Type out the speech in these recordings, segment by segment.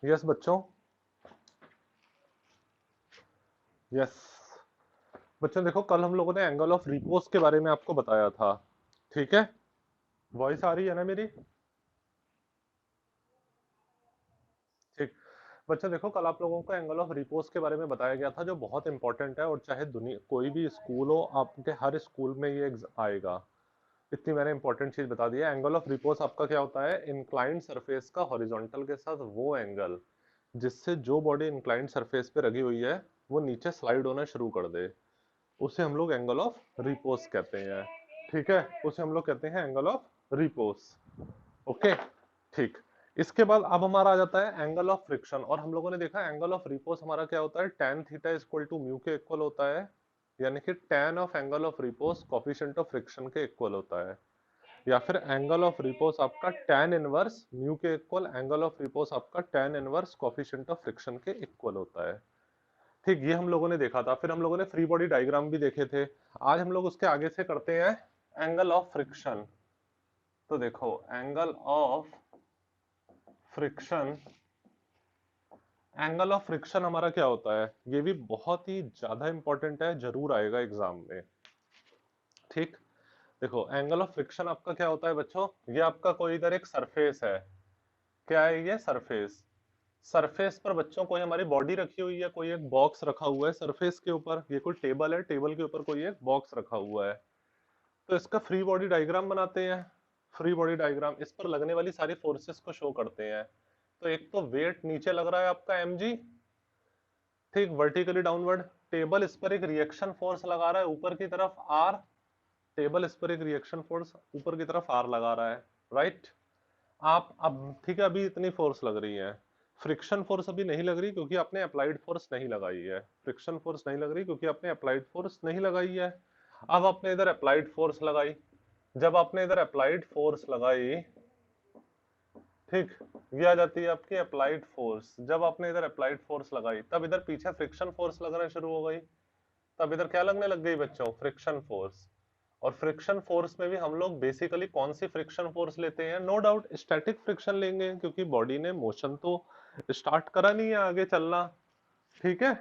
Yes बच्चों, yes बच्चों, देखो कल हम लोगों ने एंगल ऑफ रिपोज के बारे में आपको बताया था। ठीक है, वॉइस आ रही है ना मेरी? ठीक। बच्चों देखो, कल आप लोगों को एंगल ऑफ रिपोज के बारे में बताया गया था, जो बहुत इंपॉर्टेंट है, और चाहे दुनिया कोई भी स्कूल हो, आपके हर स्कूल में ये आएगा। इतनी मैंने इंपॉर्टेंट चीज बता दी है। एंगल ऑफ रिपोज आपका क्या होता है? इंक्लाइंड सरफेस का हॉरिजॉन्टल के साथ वो एंगल जिससे जो बॉडी इंक्लाइंड सरफेस पे लगी हुई है वो नीचे स्लाइड होना शुरू कर दे, उसे हम लोग एंगल ऑफ रिपोज कहते हैं। ठीक है, उसे हम लोग कहते हैं एंगल ऑफ रिपोज। ओके, ठीक। इसके बाद अब हमारा आ जाता है एंगल ऑफ फ्रिक्शन, और हम लोगों ने देखा एंगल ऑफ रिपोज हमारा क्या होता है? tan theta equal to mu के इक्वल होता है, यानी कि tan of angle of repose coefficient of friction के इक्वल होता है। या फिर एंगल ऑफ रिपोज आपका tan इनवर्स म्यू के इक्वल, एंगल ऑफ रिपोज आपका tan inverse coefficient of friction के इक्वल होता है। ठीक, ये हम लोगों ने देखा था। फिर हम लोगों ने फ्री बॉडी डायग्राम भी देखे थे। आज हम लोग उसके आगे से करते हैं एंगल ऑफ फ्रिक्शन। तो देखो, angle of friction, angle of friction हमारा क्या होता है? ये भी बहुत ही ज्यादा इंपॉर्टेंट है, जरूर आएगा एग्जाम में। ठीक, देखो एंगल ऑफ फ्रिक्शन आपका क्या होता है बच्चों? ये आपका कोई इधर एक सरफेस है। क्या है ये? सरफेस। सरफेस पर बच्चों कोई हमारी बॉडी रखी हुई है, कोई एक बॉक्स रखा हुआ है सरफेस के ऊपर। ये कोई टेबल है, टेबल के ऊपर कोई एक बॉक्स रखा हुआ है। तो इसका फ्री बॉडी डायग्राम बनाते हैं। फ्री बॉडी डायग्राम इस पर लगने वाली सारी फोर्सेस को शो करते हैं। तो एक तो वेट नीचे लग रहा है आपका mg, ठीक, वर्टिकली डाउनवर्ड। टेबल इस पर एक रिएक्शन फोर्स लगा रहा है ऊपर की तरफ आर। टेबल इस पर एक रिएक्शन फोर्स ऊपर की तरफ आर लगा रहा है, राइट। आप अब ठीक है, अभी इतनी फोर्स लग रही है। फ्रिक्शन फोर्स अभी नहीं लग रही क्योंकि आपने अप्लाइड फोर्स नहीं लगाई है। फ्रिक्शन फोर्स नहीं लग रही क्योंकि आपने अप्लाइड फोर्स नहीं लगाई है। अब आपने इधर अप्लाइड फोर्स लगाई। जब आपने इधर अप्लाइड फोर्स लगाई, ठीक, ये आ जाती है आपकी अप्लाइड फोर्स। जब आपने इधर अप्लाइड फोर्स लगाई, तब इधर पीछे फ्रिक्शन फोर्स लगना शुरू हो गई। तब इधर क्या लगने लग गई बच्चों? Friction force. और फ्रिक्शन फोर्स में भी हम लोग बेसिकली कौन सी फ्रिक्शन फोर्स लेते हैं? नो डाउट स्टैटिक फ्रिक्शन लेंगे, क्योंकि बॉडी ने मोशन तो स्टार्ट करा नहीं है आगे चलना। ठीक है,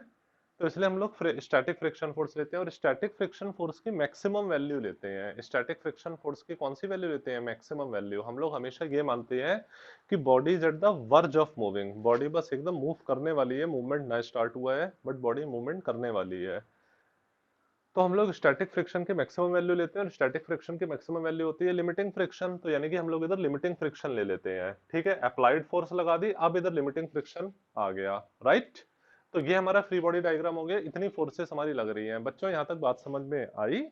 तो इसलिए हम लोग स्टैटिक फ्रिक्शन फोर्स लेते हैं, और स्टैटिक फ्रिक्शन फोर्स की मैक्सिमम वैल्यू लेते हैं। स्टैटिक फ्रिक्शन फोर्स की कौन सी वैल्यू लेते हैं? Maximum value. हम लोग हमेशा ये मानते हैं कि body is at the verge of moving, body बस एकदम मूव करने वाली है, मूवमेंट ना स्टार्ट हुआ है, बट बॉडी मूवमेंट करने वाली है। तो हम लोग स्टैटिक फ्रिक्शन की मैक्सिमम वैल्यू लेते हैं, और स्टैटिक फ्रिक्शन की मैक्सिमम वैल्यू होती है लिमिटिंग फ्रिक्शन। तो यानी कि हम लोग इधर लिमिटिंग फ्रिक्शन ले लेते हैं। ठीक है, अप्लाइड फोर्स लगा दी, अब इधर लिमिटिंग फ्रिक्शन आ गया, राइट। तो ये हमारा फ्री बॉडी डायग्राम हो गया। इतनी फोर्सेस हमारी लग रही हैं बच्चों, यहां तक बात समझ में आई?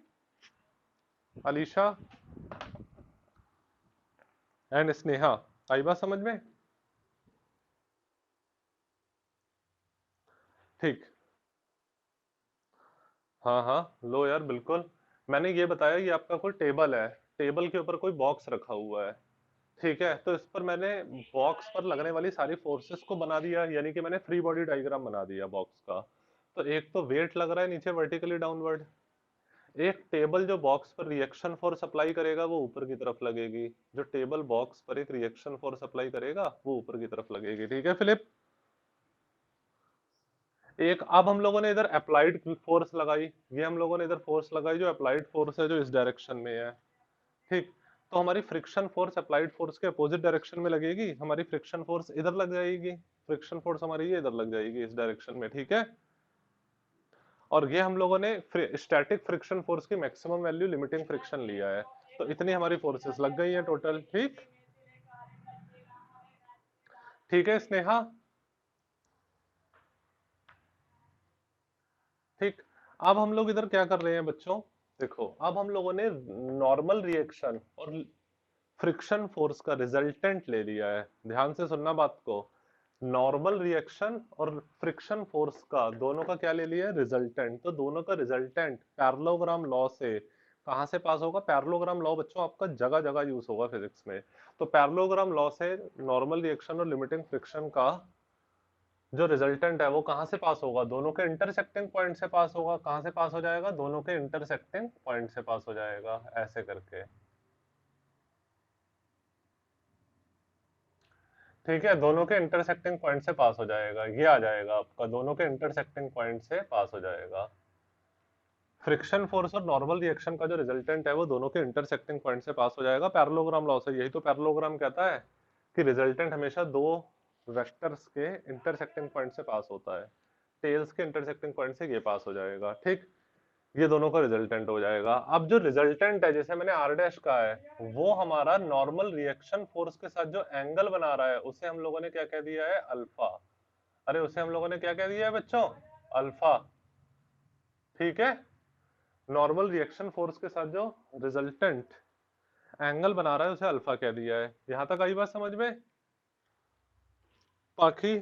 अलीशा एंड स्नेहा, आई बात समझ में? ठीक, हाँ हाँ, लो यार बिल्कुल। मैंने ये बताया ये आपका कोई टेबल है, टेबल के ऊपर कोई बॉक्स रखा हुआ है। ठीक है, तो इस पर मैंने बॉक्स पर लगने वाली सारी फोर्सेस को बना दिया, यानी कि मैंने फ्री बॉडी डायग्राम बना दिया बॉक्स का। तो एक तो वेट लग रहा है नीचे वर्टिकली डाउनवर्ड। एक टेबल जो बॉक्स पर रिएक्शन फोर्स अप्लाई करेगा वो ऊपर की तरफ लगेगी। जो टेबल बॉक्स पर एक रिएक्शन फोर्स अप्लाई करेगा वो ऊपर की तरफ लगेगी। ठीक है फिलिप। एक अब हम लोगों ने इधर अप्लाइड फोर्स लगाई। ये हम लोगों ने इधर फोर्स लगाई जो अप्लाइड फोर्स है, जो इस डायरेक्शन में है। ठीक, तो हमारी फ्रिक्शन फोर्स अप्लाइड फोर्स के अपोजिट डायरेक्शन में लगेगी, हमारी फ्रिक्शन फोर्स इधर लग जाएगी। फ्रिक्शन फोर्स हमारी ये इधर लग जाएगी इस डायरेक्शन में। ठीक है, और ये हम लोगों ने स्टैटिक फ्रिक्शन फोर्स की मैक्सिमम वैल्यू लिमिटिंग फ्रिक्शन लिया है। तो इतनी हमारी फोर्सेस लग गई हैं टोटल। ठीक, ठीक है स्नेहा, ठीक। अब हम लोग इधर क्या कर रहे हैं बच्चों? देखो, अब हम लोगों ने नॉर्मल रिएक्शन और फ्रिक्शन फोर्स का रिजल्टेंट ले लिया है। ध्यान से सुनना बात को। नॉर्मल रिएक्शन और फ्रिक्शन फोर्स का, दोनों का क्या ले लिया है? रिजल्टेंट। तो दोनों का रिजल्टेंट पैरेललोग्राम लॉ से कहां से पास होगा? पैरेललोग्राम लॉ बच्चों आपका जगह जगह यूज होगा फिजिक्स में। तो पैरेललोग्राम लॉ से नॉर्मल रिएक्शन और लिमिटिंग फ्रिक्शन का जो रिजल्टेंट है वो कहां से पास होगा? दोनों के इंटरसेक्टिंग पॉइंट से पास होगा। कहां से पास हो जाएगा? दोनों के इंटरसेक्टिंग पॉइंट से पास हो जाएगा, ऐसे करके। ठीक है, दोनों के इंटरसेक्टिंग पॉइंट से पास हो जाएगा, ये आ जाएगा आपका, दोनों के इंटरसेक्टिंग पॉइंट से पास हो जाएगा। फ्रिक्शन फोर्स और नॉर्मल रिएक्शन का जो रिजल्टेंट है वो दोनों के इंटरसेक्टिंग पॉइंट से पास हो जाएगा पैरेललोग्राम लॉ से। यही तो पैरेललोग्राम कहता है कि रिजल्टेंट हमेशा दो वेक्टर्स के इंटरसेक्टिंग पॉइंट से पास होता है। टेल्स के इंटरसेक्टिंग पॉइंट से ये पास हो जाएगा, ठीक। ये दोनों का रिजल्टेंट हो जाएगा। अब जो रिजल्टेंट है, जैसे मैंने आर डैश का है, वो हमारा नॉर्मल रिएक्शन फोर्स के साथ जो एंगल बना रहा है उसे हम लोगों ने क्या कह दिया है, अल्फा। अरे उसे हम लोगों ने क्या कह दिया है बच्चों, अल्फा। ठीक है, नॉर्मल रिएक्शन फोर्स के साथ जो रिजल्टेंट एंगल बना रहा है उसे अल्फा कह दिया है। यहां तक आई बात समझ में? बाकी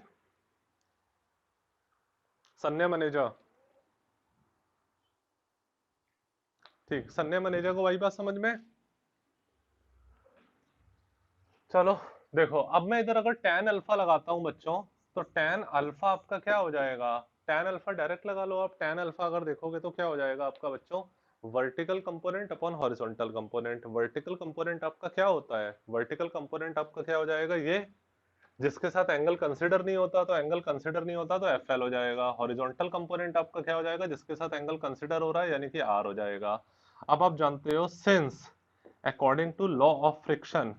सन्या मनेजा, ठीक, सन्या मनेजा को आई बात समझ में? चलो देखो, अब मैं इधर अगर tan अल्फा लगाता हूं बच्चों, तो tan अल्फा आपका क्या हो जाएगा, tan अल्फा डायरेक्ट लगा लो आप। tan अल्फा अगर देखोगे तो क्या हो जाएगा आपका बच्चों, vertical component upon horizontal component. Vertical component आपका क्या होता है, वर्टिकल कंपोनेंट आपका क्या हो जाएगा, ये जिसके साथ एंगल कंसिडर नहीं होता, तो एंगल कंसिडर नहीं होता तो एफ एल हो जाएगा। हॉरिजॉन्टल कंपोनेंट आपका क्या हो जाएगा, जिसके साथ एंगल कंसिडर हो रहा है, यानी कि आर हो जाएगा। अब आप जानते हो, since according to law of friction,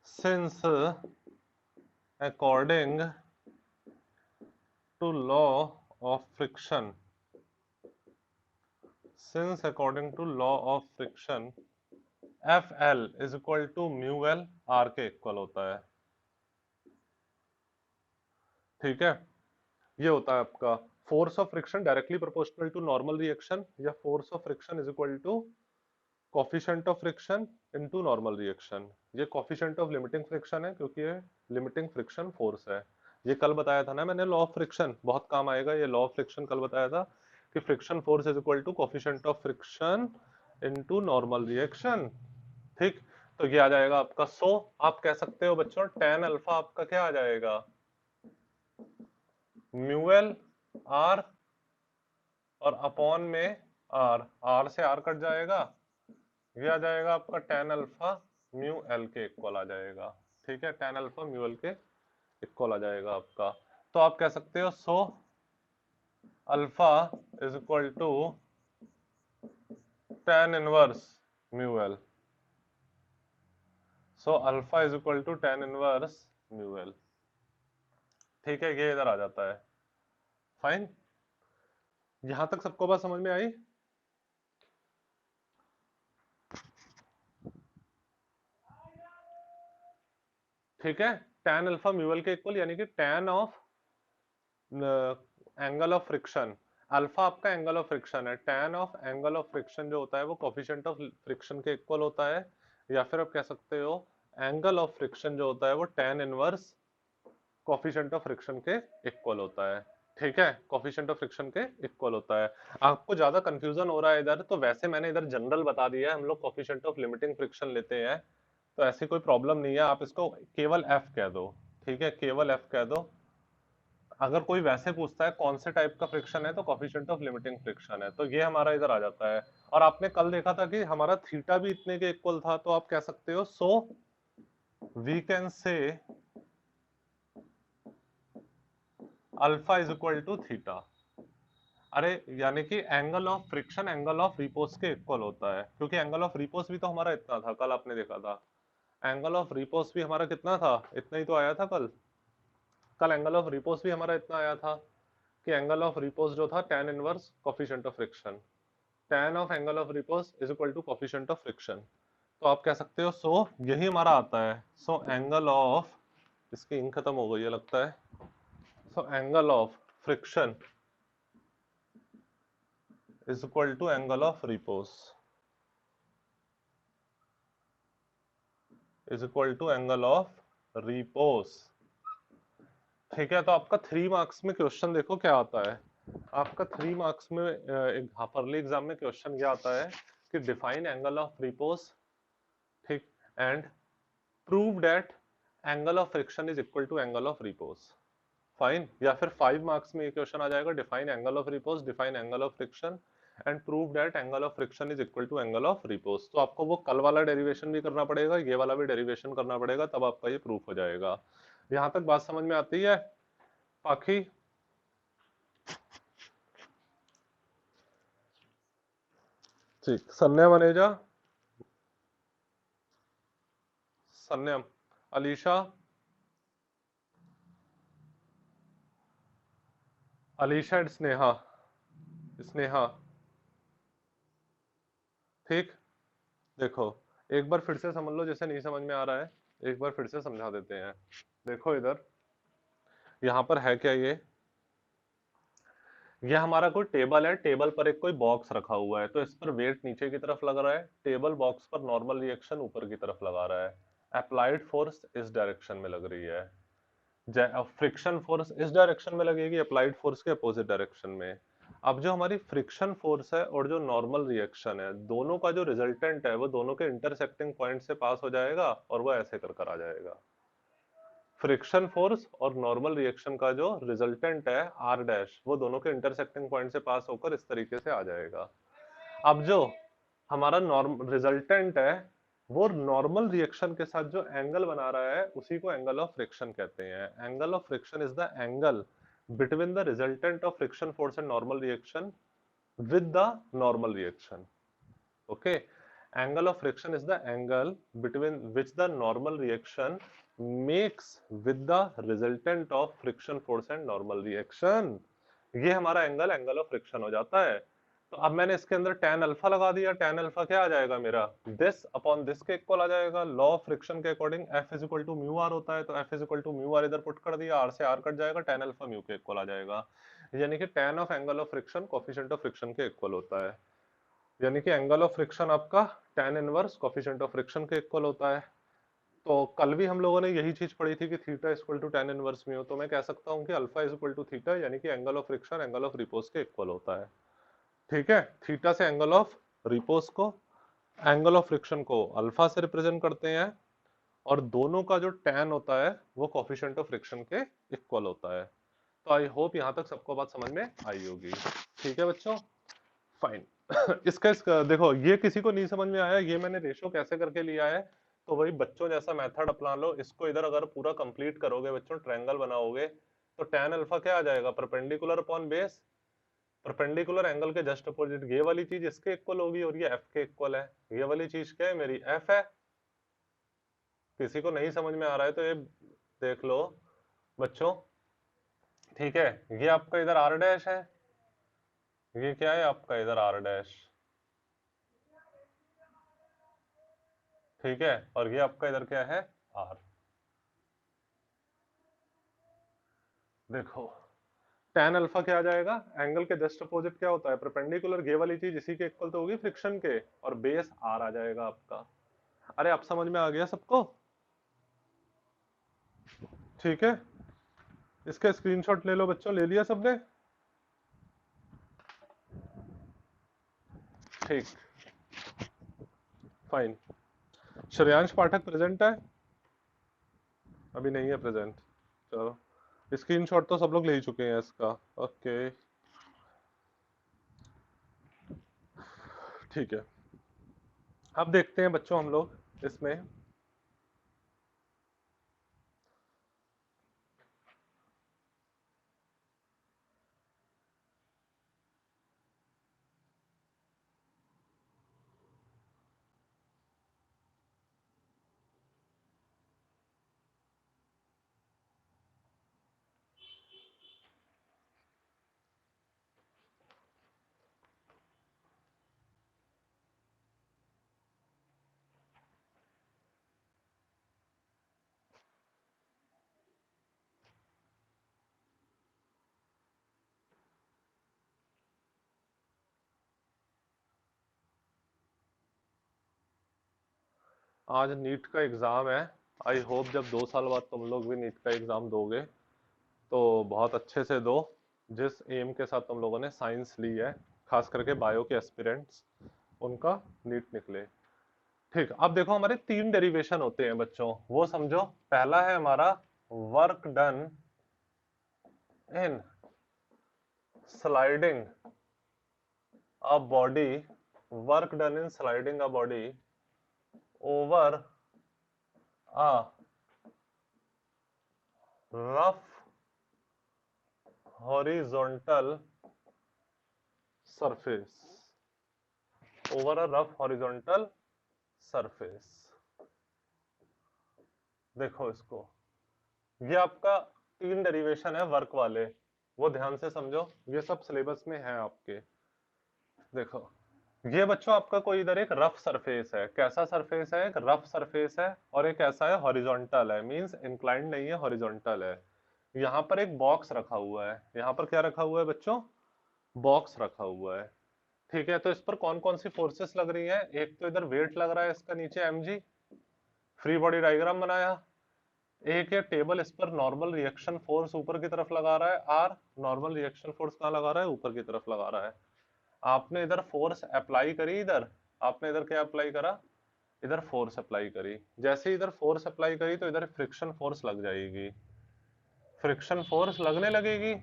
since according to law of friction, since according to law of friction FL is equal to mu L R के इक्वल होता है। ठीक है, ये होता है आपका force of friction directly proportional to normal reaction, या force of friction is equal to coefficient of friction into normal reaction. ये कोफिशिएंट ऑफ लिमिटिंग फ्रिक्शन है क्योंकि ये लिमिटिंग फ्रिक्शन फोर्स है। ये कल बताया था ना मैंने, लॉ ऑफ फ्रिक्शन, बहुत काम आएगा ये लॉ ऑफ फ्रिक्शन, कल बताया था कि friction force is equal to coefficient of friction into normal reaction. ठीक, तो ये आ जाएगा आपका। सो आप कह सकते हो बच्चों tan अल्फा आपका क्या आ जाएगा, म्यूएल आर और अपॉन में आर, आर से आर कट जाएगा, ये आ जाएगा आपका tan अल्फा म्यू एल के इक्वल आ जाएगा। ठीक है, tan अल्फा म्यू एल के इक्वल आ जाएगा आपका। तो आप कह सकते हो so alpha is equal to tan inverse mu L. So alpha is equal to tan inverse mu L. ठीक है, ये इधर आ जाता है। फाइन, यहां तक सबको बात समझ में आई? ठीक है, tan अल्फा म्यू एल के इक्वल, यानी कि tan of angle of friction, alpha आपका एंगल ऑफ फ्रिक्शन है, tan of angle of friction जो होता है वो कोफिशिएंट ऑफ फ्रिक्शन के इक्वल होता है। या फिर आप कह सकते हो एंगल ऑफ फ्रिक्शन जो होता है वो tan inverse coefficient of friction के इक्वल होता है। ठीक है, कोफिशिएंट ऑफ फ्रिक्शन के इक्वल होता है। आपको ज्यादा कंफ्यूजन हो रहा है इधर, तो वैसे मैंने इधर जनरल बता दिया है, हम लोग कोफिशिएंट ऑफ लिमिटिंग फ्रिक्शन लेते हैं, तो ऐसी कोई प्रॉब्लम नहीं है, आप इसको केवल एफ कह दो। ठीक है, केवल एफ कह दो। अगर कोई वैसे पूछता है कौन से टाइप का फ्रिक्शन है, तो कोफिशिएंट ऑफ लिमिटिंग फ्रिक्शन है, तो ये हमारा इधर आ जाता है। और आपने कल देखा था कि हमारा थीटा भी इतने के इक्वल था, तो आप कह सकते हो so we can say alpha is equal to theta. अरे यानी कि angle of friction angle of repose के इक्वल होता है, क्योंकि एंगल ऑफ रिपोज भी तो हमारा इतना था, कल आपने देखा था। एंगल ऑफ रिपोज भी हमारा कितना था, इतना ही तो आया था कल। कल एंगल ऑफ रिपोज भी हमारा इतना आया था कि एंगल ऑफ रिपोज जो था tan inverse coefficient of friction, tan of angle of repose is equal to coefficient of friction. तो आप कह सकते हो सो यही हमारा आता है। सो एंगल ऑफ, इसकी इंक खत्म हो गई है लगता है। So angle of friction is equal to angle of repose is equal to angle of repose. ठीक है, तो आपका 3 मार्क्स में क्वेश्चन देखो क्या आता है। आपका 3 मार्क्स में एक हाफरली एग्जाम में क्वेश्चन क्या आता है कि डिफाइन एंगल ऑफ रिपोज, ठीक, and prove that angle of friction is equal to angle of repose. Fine, या फिर 5 मार्क्स में ये क्वेश्चन आ जाएगा, define angle of repose, define angle of friction and prove that angle of friction is equal to angle of repose. तो आपको वो कल वाला डेरिवेशन भी करना पड़ेगा, ये वाला भी डेरिवेशन करना पड़ेगा, तब आपका ये प्रूफ हो जाएगा। यहां तक बात समझ में आती है पाखी? ठीक, सन्या मनेजा, सन्यम, अलीशा, अलीशा एंड स्नेहा, स्नेहा। ठीक, देखो एक बार फिर से समझ लो, जैसे नहीं समझ में आ रहा है एक बार फिर से समझा देते हैं। देखो इधर, यहाँ पर है क्या ये हमारा कोई टेबल है, टेबल पर एक कोई बॉक्स रखा हुआ है, तो इस पर वेट नीचे की तरफ लग रहा है, टेबल बॉक्स पर नॉर्मल रिएक्शन ऊपर की तरफ लगा रहा है। अप्लाइड फोर्स इस डायरेक्शन में लग रही है, फ्रिक्शन फोर्स इस डायरेक्शन में लगेगी, अप्लाइड फोर्स के अपोजिट डायरेक्शन में। अब जो हमारी फ्रिक्शन फोर्स है और जो नॉर्मल रिएक्शन है, दोनों का जो रिजल्टेंट है वो दोनों के इंटरसेक्टिंग पॉइंट से पास हो जाएगा और वो ऐसे कर आ जाएगा। फ्रिक्शन फोर्स और नॉर्मल रिएक्शन का जो रिजल्टेंट है आर डैश, वो दोनों के इंटरसेक्टिंग पॉइंट से पास होकर इस तरीके से आ जाएगा। अब जो हमारा नॉर्म रिजल्टेंट है वो नॉर्मल रिएक्शन के साथ जो एंगल बना रहा है उसी को एंगल ऑफ फ्रिक्शन कहते हैं। Angle of friction is the angle between the resultant of friction force and normal reaction with the normal reaction. Okay, angle of friction is the angle between which the normal reaction makes with the resultant of friction force and normal reaction। ये हमारा angle of friction हो जाता है। तो अब मैंने इसके अंदर tan अल्फा लगा दिया, tan अल्फा क्या आ जाएगा मेरा, दिस अपॉन दिस के इक्वल आ जाएगा। लॉ ऑफ फ्रिक्शन के according F is equal to mu R होता है, तो F is equal to mu R इधर पुट कर दिया, आर से आर कट जाएगा, tan अल्फा म्यू के इक्वल आ जाएगा। यानी कि tan of angle of friction coefficient of friction के इक्वल होता है, यानी कि एंगल ऑफ फ्रिक्शन आपका tan inverse coefficient of friction के इक्वल होता है। तो कल भी हम लोगों ने यही चीज पढ़ी थी कि theta equal to tan inverse mu, तो मैं कह सकता हूं कि alpha is equal to theta, यानी कि angle of friction angle of repose के इक्वल होता है। ठीक है, थीटा से एंगल ऑफ रिपोज को, एंगल ऑफ फ्रिक्शन को अल्फा से रिप्रेजेंट करते हैं, और दोनों का जो tan होता है वो कोफिशिएंट ऑफ फ्रिक्शन के इक्वल होता है। तो आई होप यहां तक सबको बात समझ में आई होगी। ठीक है बच्चों, फाइन। इसका देखो, ये किसी को नहीं समझ में आया, ये मैंने रेशो कैसे करके लिया है, तो वही बच्चों जैसा मेथड अपना लो। इसको इधर अगर पूरा कंप्लीट करोगे बच्चों, ट्रायंगल बनाओगे, तो tan अल्फा क्या आ जाएगा, perpendicular upon base, perpendicular angle के जस्ट अपोजिट, ये वाली चीज इसके इक्वल होगी और ये एफ के इक्वल है। ये वाली चीज क्या है मेरी, एफ है। किसी को नहीं समझ में आ रहा है तो ये देख लो बच्चों। ठीक है, ये आपका इधर आर डैश है, ये क्या है आपका इधर आर डैश। ठीक है, और ये आपका इधर क्या है, आर। देखो tan अल्फा क्या आ जाएगा, एंगल के जस्ट अपोजिट क्या होता है, परपेंडिकुलर, ये वाली चीज इसी के इक्वल तो होगी फ्रिक्शन के, और बेस आर आ जाएगा आपका। अरे आप समझ में आ गया सबको? ठीक है, इसका स्क्रीनशॉट ले लो बच्चों, ले लिया सबने? ठीक, फाइन। श्रेयांश पाठक प्रेजेंट है? अभी नहीं है प्रेजेंट, चलो स्क्रीनशॉट तो सब लोग ले ही चुके हैं इसका। ओके, ठीक है, अब देखते हैं बच्चों हम लोग इसमें। आज नीट का एग्जाम है, आई होप जब 2 साल बाद तुम लोग भी नीट का एग्जाम दोगे तो बहुत अच्छे से दो, जिस एम के साथ तुम लोगों ने साइंस ली है, खास करके बायो के एस्पिरेंट्स, उनका नीट निकले। ठीक, अब देखो हमारे 3 डेरिवेशन होते हैं बच्चों, वो समझो। पहला है हमारा work done in sliding a body, work done in sliding a body over a rough horizontal surface, over a rough horizontal surface। देखो इसको, ये आपका 3 डेरिवेशन है वर्क वाले, वो ध्यान से समझो, ये सब सिलेबस में है आपके। देखो ये बच्चों आपका कोई इधर एक रफ सरफेस है, कैसा सरफेस है, एक रफ सरफेस है, और एक ऐसा है हॉरिजॉन्टल है, मींस इंक्लाइंड नहीं है, हॉरिजॉन्टल है। यहाँ पर एक बॉक्स रखा हुआ है, यहाँ पर क्या रखा हुआ है बच्चों, बॉक्स रखा हुआ है। ठीक है, तो इस पर कौन कौन सी फोर्सेस लग रही है, एक तो इधर वेट लग रहा है इसका नीचे mg, फ्री बॉडी डायग्राम बनाया। एक है टेबल, इस पर नॉर्मल रिएक्शन फोर्स ऊपर की तरफ लगा रहा है आर, नॉर्मल रिएक्शन फोर्स कहाँ लगा रहा है, ऊपर की तरफ लगा रहा है। आपने इधर फोर्स अप्लाई करी, इधर आपने इधर क्या अप्लाई करा, इधर फोर्स अप्लाई करी। जैसे ही इधर फोर्स अप्लाई करी तो इधर फ्रिक्शन फोर्स लग जाएगी, फ्रिक्शन फोर्स लगने लगेगी।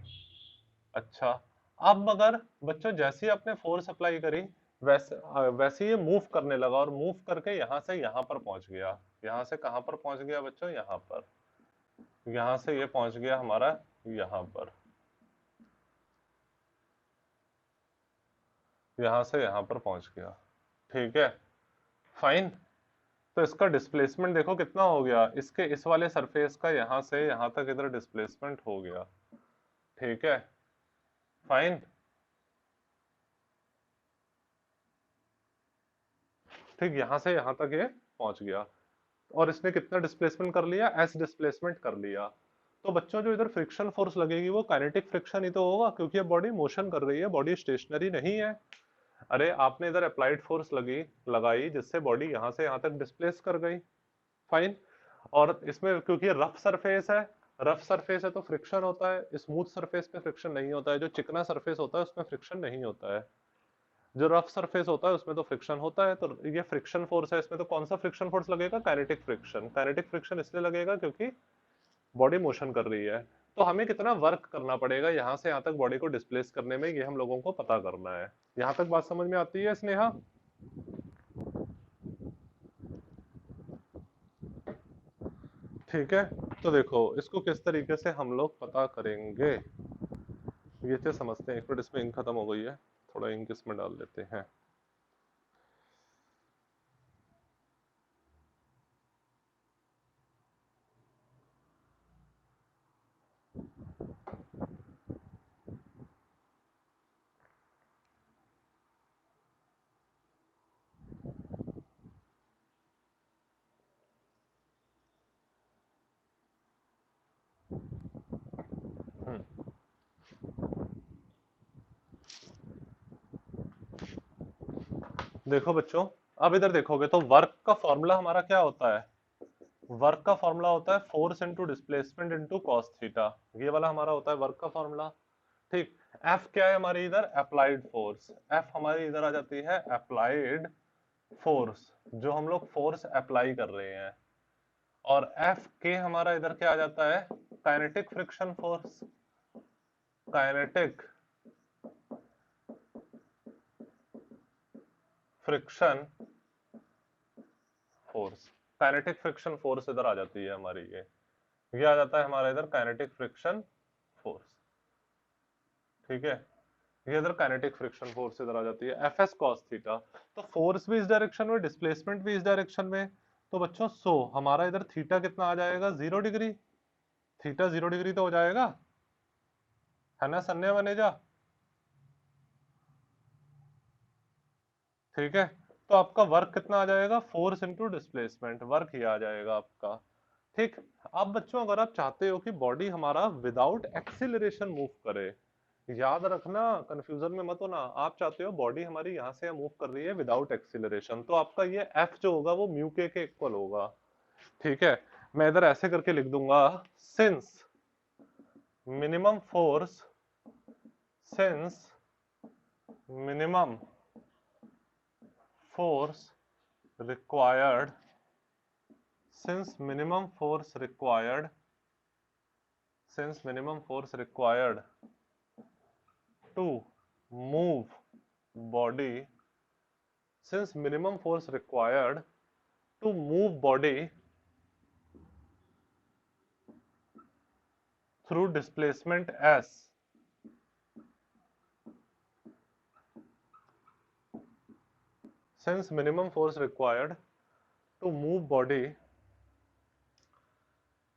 अच्छा, अब मगर बच्चों जैसे ही आपने फोर्स अप्लाई करी, वैसे ये मूव करने लगा, और मूव करके यहां से यहां पर पहुंच गया। यहां से कहां पर पहुंच गया बच्चों, यहां पर, यहां से ये पहुंच गया हमारा यहां पर, यहां से यहां पर पहुंच गया। ठीक है, फाइन। तो इसका डिस्प्लेसमेंट देखो कितना हो गया, इसके इस वाले सरफेस का यहां से यहां तक इधर डिस्प्लेसमेंट हो गया। ठीक है, फाइन। ठीक, यहां से यहां तक ये पहुंच गया, और इसने कितना डिस्प्लेसमेंट कर लिया, एस डिस्प्लेसमेंट कर लिया। तो बच्चों जो इधर फ्रिक्शन फोर्स लगेगी वो काइनेटिक फ्रिक्शन ही तो होगा, क्योंकि ये बॉडी मोशन कर रही है, बॉडी स्टेशनरी नहीं है। अरे आपने इधर अप्लाइड फोर्स लगाई जिससे बॉडी यहां से यहां तक डिस्प्लेस कर गई, फाइन। और इसमें क्योंकि रफ सरफेस है, रफ सरफेस है तो फ्रिक्शन होता है, स्मूथ सरफेस पे फ्रिक्शन नहीं होता है, जो चिकना सरफेस होता है उसमें फ्रिक्शन नहीं होता है, जो रफ सरफेस होता है उसमें तो फ्रिक्शन होता है। तो ये फ्रिक्शन फोर्स है, इसमें तो कौन सा फ्रिक्शन फोर्स लगेगा, काइनेटिक फ्रिक्शन। काइनेटिक फ्रिक्शन इसलिए लगेगा क्योंकि बॉडी मोशन कर रही है। तो हमें कितना वर्क करना पड़ेगा यहां से यहां तक बॉडी को डिस्प्लेस करने में, ये हम लोगों को पता करना है। यहां तक बात समझ में आती है स्नेहा? ठीक है, तो देखो इसको किस तरीके से हम लोग पता करेंगे, ये चीज समझते हैं। एक मिनट, इसमें इंक खत्म हो गई है, थोड़ा इंक इसमें डाल लेते हैं। देखो बच्चों, अब इधर देखोगे तो वर्क का फॉर्मूला हमारा क्या होता है, वर्क का फॉर्मूला होता है force into displacement into cos theta, ये वाला हमारा होता है वर्क का फॉर्मूला। ठीक, एफ क्या है हमारी इधर, अप्लाइड फोर्स, एफ हमारी इधर आ जाती है अप्लाइड फोर्स, जो हम लोग फोर्स अप्लाई कर रहे हैं। और एफ के हमारा इधर क्या आ जाता है, kinetic friction force, kinetic friction force, kinetic friction force इधर आ जाती है हमारी, ये आ जाता है हमारा इधर काइनेटिक फ्रिक्शन फोर्स। ठीक है, ये इधर काइनेटिक फ्रिक्शन फोर्स इधर आ जाती है, एफ एस कॉस थीटा। तो फोर्स भी इस डायरेक्शन में, डिस्प्लेसमेंट भी इस डायरेक्शन में। तो बच्चों सो हमारा इधर थीटा कितना आ जाएगा, 0 डिग्री, थीटा 0 डिग्री तो हो जाएगा, है ना सन्या मनेजा? ठीक है, तो आपका वर्क कितना आ जाएगा, फोर्स इंटू डिस्प्लेसमेंट, वर्क ही आ जाएगा आपका। ठीक, अब बच्चों अगर आप चाहते हो कि बॉडी हमारा विदाउट एक्सिलरेशन मूव करे, याद रखना, कंफ्यूजन में मत होना, आप चाहते हो बॉडी हमारी यहां से मूव कर रही है विदाउट एक्सिलरेशन, तो आपका ये एफ जो होगा वो म्यू के इक्वल होगा। ठीक है, मैं इधर ऐसे करके लिख दूंगा, since minimum force, since minimum force required, since minimum force required, to move body, since minimum force required to move body through displacement s, since minimum force required to move body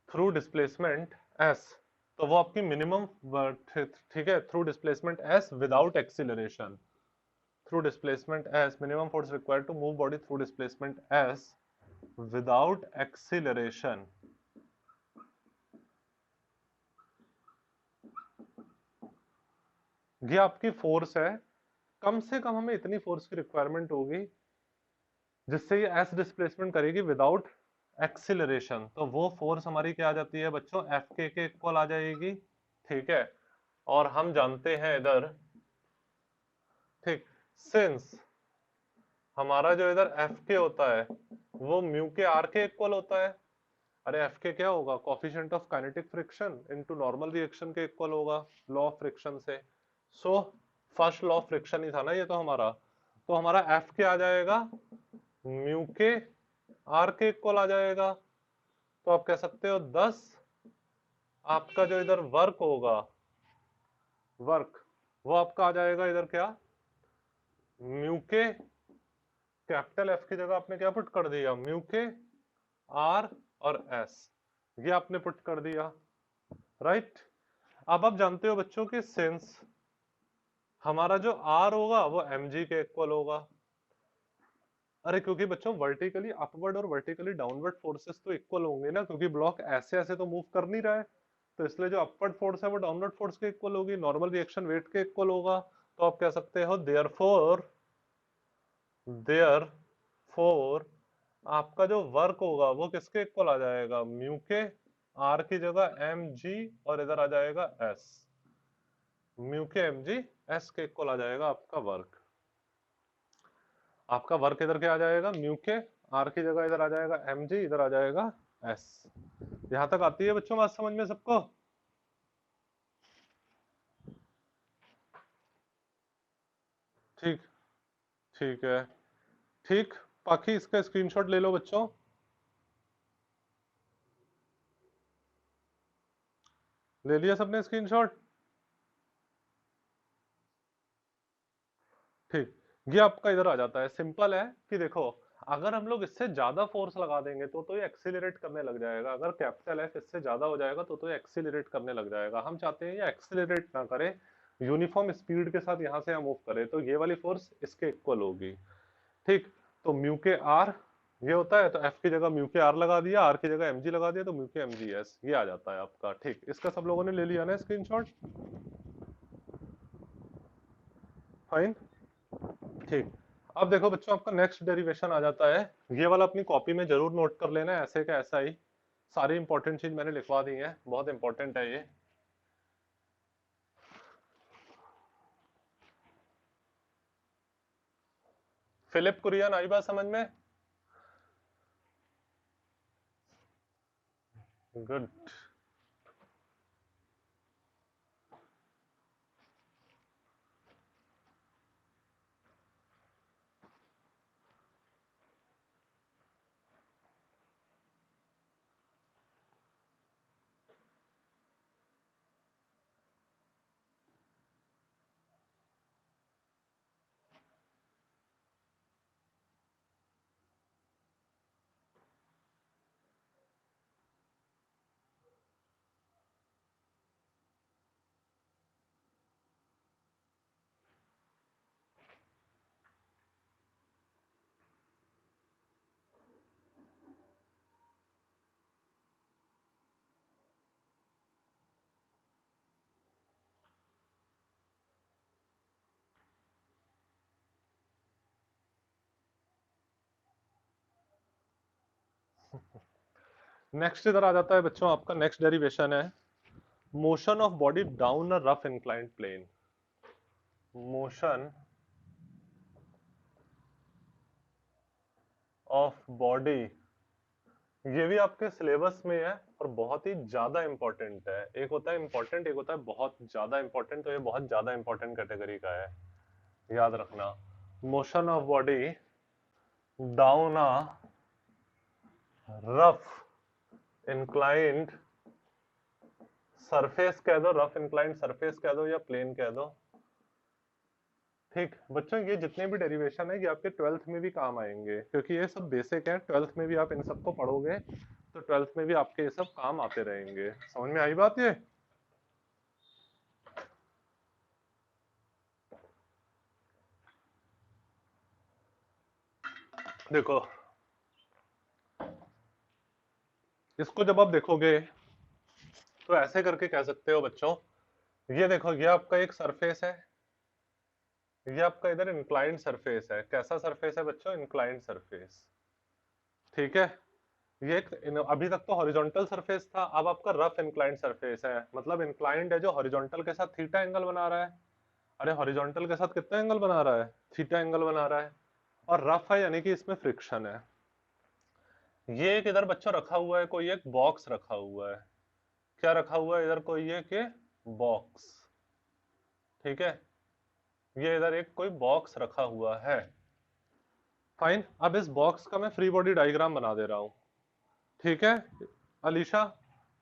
through displacement s, तो वो आपकी minimum, ठीक है, through displacement s without acceleration, through displacement s minimum force required to move body through displacement s without acceleration. ये आपकी force है, कम से कम हमें इतनी फोर्स की रिक्वायरमेंट होगी जिससे ये s डिस्प्लेसमेंट करेगी विदाउट एक्सीलरेशन। तो वो फोर्स हमारी क्या आ जाती है बच्चों, एफ के इक्वल आ जाएगी, ठीक है। और हम जानते हैं इधर, ठीक, सिंस हमारा जो इधर एफ के होता है वो म्यू के आर के इक्वल होता है। अरे एफ के क्या होगा, coefficient of kinetic friction into normal reaction के इक्वल होगा, लॉ ऑफ फ्रिक्शन से। So first law of friction ही था ना ये तो हमारा, तो हमारा एफ के आ जाएगा म्यू के आर के इक्वल आ जाएगा। तो आप कह सकते हो 10 आपका जो इधर वर्क होगा, वर्क वो आपका आ जाएगा इधर क्या, म्यू के, कैपिटल एफ की जगह आपने क्या पुट कर दिया, म्यू के आर और एस, ये आपने पुट कर दिया, राइट। अब आप जानते हो बच्चों कि सिंस हमारा जो आर होगा वो एम जी के इक्वल होगा। अरे क्योंकि बच्चों वर्टिकली अपवर्ड और वर्टिकली डाउनवर्ड फोर्सेस तो इक्वल होंगे ना, क्योंकि ब्लॉक ऐसे ऐसे तो मूव कर नहीं रहा है, तो इसलिए जो अपवर्ड फोर्स है वो डाउनवर्ड फोर्स के इक्वल होगी, नॉर्मल रिएक्शन वेट के इक्वल होगा। तो आप कह सकते हो देयरफॉर आपका जो वर्क होगा वो किसके इक्वल आ जाएगा, म्यू के आर की जगह एम जी और इधर आ जाएगा एस, म्यू के एम जी एस के इक्वल आ जाएगा आपका वर्क। आपका वर्क इधर क्या आ जाएगा, म्यू के आर की जगह इधर आ जाएगा एम जी, इधर आ जाएगा एस। यहां तक आती है बच्चों बात समझ में सबको? ठीक, ठीक है, ठीक। बाकी इसका स्क्रीनशॉट ले लो बच्चों, ले लिया सबने स्क्रीनशॉट? ठीक, ये आपका इधर आ जाता है, सिंपल है कि देखो अगर हम लोग इससे ज्यादा फोर्स लगा देंगे तो ये एक्सीलरेट करने लग जाएगा, अगर कैपिटल एफ इससे ज्यादा हो जाएगा तो ये एक्सीलरेट करने लग जाएगा। हम चाहते हैं ये एक्सीलरेट ना करे, यूनिफॉर्म स्पीड के साथ यहाँ से हम मूव करें, तो ये वाली फोर्स इसके इक्वल होगी, ठीक। तो म्यू के आर ये होता है, तो एफ की जगह म्यू के आर लगा दिया, आर की जगह एम जी लगा दिया, तो म्यू के एम जी एस ये आ जाता है आपका, ठीक। इसका सब लोगों ने ले लिया ना स्क्रीनशॉट? फाइन, ठीक। अब देखो बच्चों आपका नेक्स्ट डेरिवेशन आ जाता है, ये वाला अपनी कॉपी में जरूर नोट कर लेना है, ऐसे का ऐसा ही सारी इंपॉर्टेंट चीज मैंने लिखवा दी है, बहुत इंपॉर्टेंट है ये। फिलिप कुरियन आई बात समझ में? गुड। नेक्स्ट इधर आ जाता है बच्चों, आपका नेक्स्ट डेरिवेशन है motion of body down a rough inclined plane. Motion of body, ये भी आपके सिलेबस में है और बहुत ही ज्यादा इंपॉर्टेंट है, एक होता है इंपॉर्टेंट, एक होता है बहुत ज्यादा इंपॉर्टेंट, तो ये बहुत ज्यादा इंपॉर्टेंट कैटेगरी का है। याद रखना, motion of body down a rough inclined surface कह दो, रफ इंक्लाइंड सरफेस कह दो या प्लेन कह दो। ठीक बच्चों, ये जितने भी डेरिवेशन है ये आपके 12th में भी काम आएंगे, क्योंकि ये सब बेसिक है। 12th में भी आप इन सबको पढ़ोगे तो 12th में भी आपके ये सब काम आते रहेंगे। समझ में आई बात ये? देखो, इसको जब आप देखोगे तो ऐसे करके कह सकते हो बच्चों, ये देखो, ये आपका एक सरफेस है, ये आपका इधर इंक्लाइंड सरफेस है। कैसा सरफेस है बच्चों? Inclined surface. ठीक है, ये एक अभी तक तो हॉरिजॉन्टल सरफेस था, अब आपका रफ इंक्लाइंड सरफेस है। मतलब इंक्लाइंड है जो हॉरिजॉन्टल के साथ थीटा एंगल बना रहा है। अरे हॉरिजॉन्टल के साथ कितना एंगल बना रहा है? थीटा एंगल बना रहा है। और रफ है यानी कि इसमें फ्रिक्शन है। ये एक इधर बच्चों रखा हुआ है, कोई एक बॉक्स रखा हुआ है। क्या रखा हुआ है इधर? कोई एक बॉक्स। ठीक है, ये इधर एक कोई बॉक्स रखा हुआ है। फाइन, अब इस बॉक्स का मैं फ्री बॉडी डायग्राम बना दे रहा हूं। ठीक है अलीशा,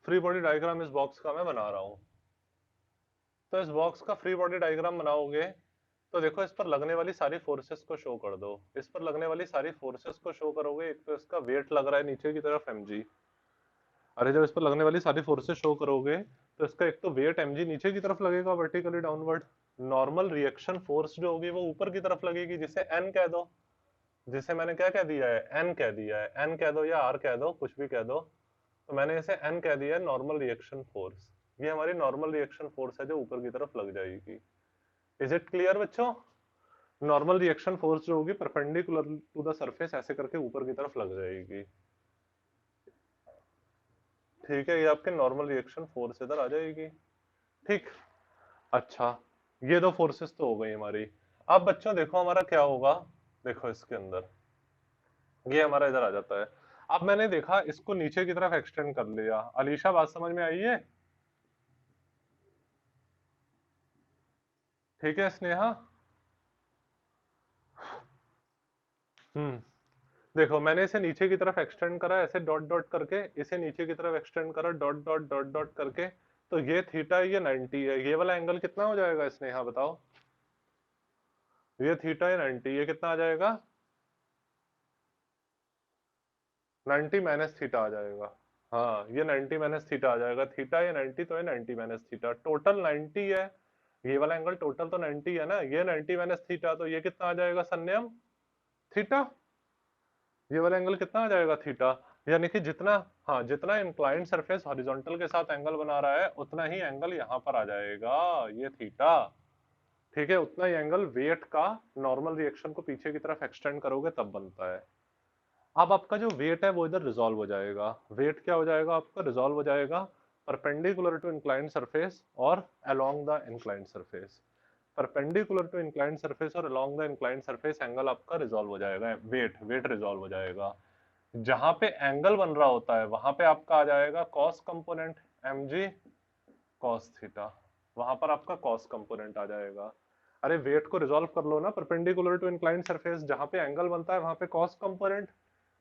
फ्री बॉडी डायग्राम इस बॉक्स का मैं बना रहा हूं। तो इस बॉक्स का फ्री बॉडी डायग्राम बनाओगे तो देखो, इस पर लगने वाली सारी फोर्सेस को शो कर दो। इस पर लगने वाली सारी फोर्सेस को शो करोगे। एक तो इसका वेट लग रहा है नीचे की तरफ mg। अरे जब इस पर लगने वाली सारी फोर्सेस शो करोगे तो इसका एक तो वेट mg नीचे की तरफ लगेगा, vertically downward. Normal reaction force जो होगी वो ऊपर की तरफ लगेगी, जिसे n कह दो। जिसे मैंने क्या कह दिया है? n कह दिया है। n कह दो या r कह दो, कुछ भी कह दो। तो मैंने इसे n कह दिया है, नॉर्मल रिएक्शन फोर्स। ये हमारी नॉर्मल रिएक्शन फोर्स है जो ऊपर की तरफ लग जाएगी। इज इट क्लियर बच्चों? नॉर्मल रिएक्शन फोर्स जो होगी परपेंडिकुलर टू द सरफेस ऐसे करके ऊपर की तरफ लग जाएगी। ठीक है, ये आपके नॉर्मल रिएक्शन फोर्स इधर आ जाएगी। ठीक, अच्छा, ये दो फोर्सेस तो हो गई हमारी। अब बच्चों देखो हमारा क्या होगा। देखो इसके अंदर ये हमारा इधर आ जाता है। अब मैंने देखा इसको नीचे की तरफ एक्सटेंड कर लिया। अलीशा बात समझ में आई है? ठीक है स्नेहा। हम्म, देखो मैंने इसे नीचे की तरफ एक्सटेंड करा ऐसे डॉट डॉट करके, इसे नीचे की तरफ एक्सटेंड करा डॉट डॉट डॉट डॉट करके। तो ये थीटा, ये 90 है। ये वाला एंगल कितना हो जाएगा स्नेहा बताओ? ये थीटा है 90, ये कितना आ जाएगा? 90 माइनस थीटा आ जाएगा। हाँ, ये 90 माइनस थीटा आ जाएगा। थीटा ये 90, तो ये 90 माइनस थीटा, टोटल 90 है। ये वाला एंगल टोटल तो 90 है ना। ये 90 माइनस थीटा, तो ये कितना आ जाएगा संयम? थीटा। ये वाला एंगल कितना आ जाएगा? थीटा। यानी कि जितना, हाँ, जितना इंक्लाइंड सरफेस हॉरिजॉन्टल के साथ एंगल बना रहा है उतना ही एंगल यहाँ पर आ जाएगा, ये थीटा। ठीक है, उतना ही एंगल वेट का नॉर्मल रिएक्शन को पीछे की तरफ एक्सटेंड करोगे तब बनता है। अब आपका जो वेट है वो इधर रिजॉल्व हो जाएगा। वेट क्या हो जाएगा आपका? रिजॉल्व हो जाएगा परपेंडिकुलर टू इंक्लाइंड सरफेस और along the inclined surface. Perpendicular to inclined surface और along the inclined surface angle आपका रिजॉल्व हो जाएगा। वेट रिजॉल्व हो जाएगा। जहां पे एंगल बन रहा होता है वहां पे आपका आ जाएगा cos component, mg cos theta. वहां पर आपका कॉस कंपोनेंट आ जाएगा। अरे वेट को रिजॉल्व कर लो ना, परपेंडिकुलर टू इंक्लाइंड सरफेस जहां पे एंगल बनता है वहां पे कॉस कंपोनेंट,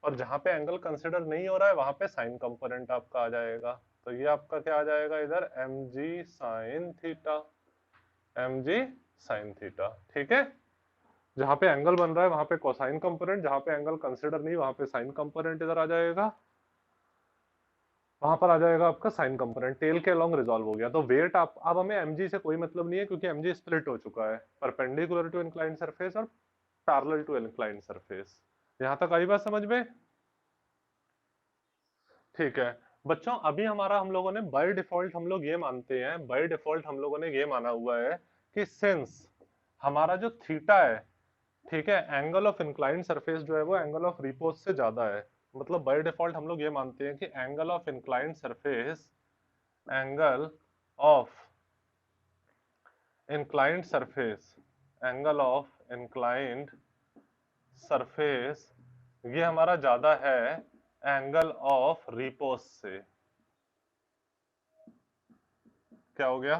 और जहां पे एंगल कंसिडर नहीं हो रहा है वहां पे साइन कंपोनेंट आपका आ जाएगा। तो ये आपका क्या आ जाएगा इधर? mg sine theta, mg sine theta. ठीक है, जहां पे एंगल बन रहा है वहां पे कोसाइन कंपोनेंट, जहां पे एंगल कंसिडर नहीं वहां पे साइन कंपोनेंट इधर आ जाएगा। वहां पर आ जाएगा आपका साइन कंपोनेंट। टेल के अलोंग रिजॉल्व हो गया। तो वेट आप, अब हमें mg से कोई मतलब नहीं है क्योंकि mg स्प्लिट हो चुका है, परपेंडिकुलर टू इंक्लाइंड सरफेस और पैरेलल टू इंक्लाइंड सरफेस। यहां तक आई बात समझ में? ठीक है बच्चों, अभी हमारा, हम लोगों ने बाय डिफॉल्ट हम लोग ये मानते हैं, बाय डिफॉल्ट हम लोगों ने ये माना हुआ है कि सिंस हमारा जो थीटा है, ठीक है, एंगल ऑफ इंक्लाइंड सरफेस जो है वो एंगल ऑफ रिपोज से ज्यादा है। मतलब बाय डिफॉल्ट हम लोग ये मानते हैं कि angle of inclined surface, angle of inclined surface, angle of inclined surface, ये हमारा ज्यादा है एंगल ऑफ रिपोज से। क्या हो गया?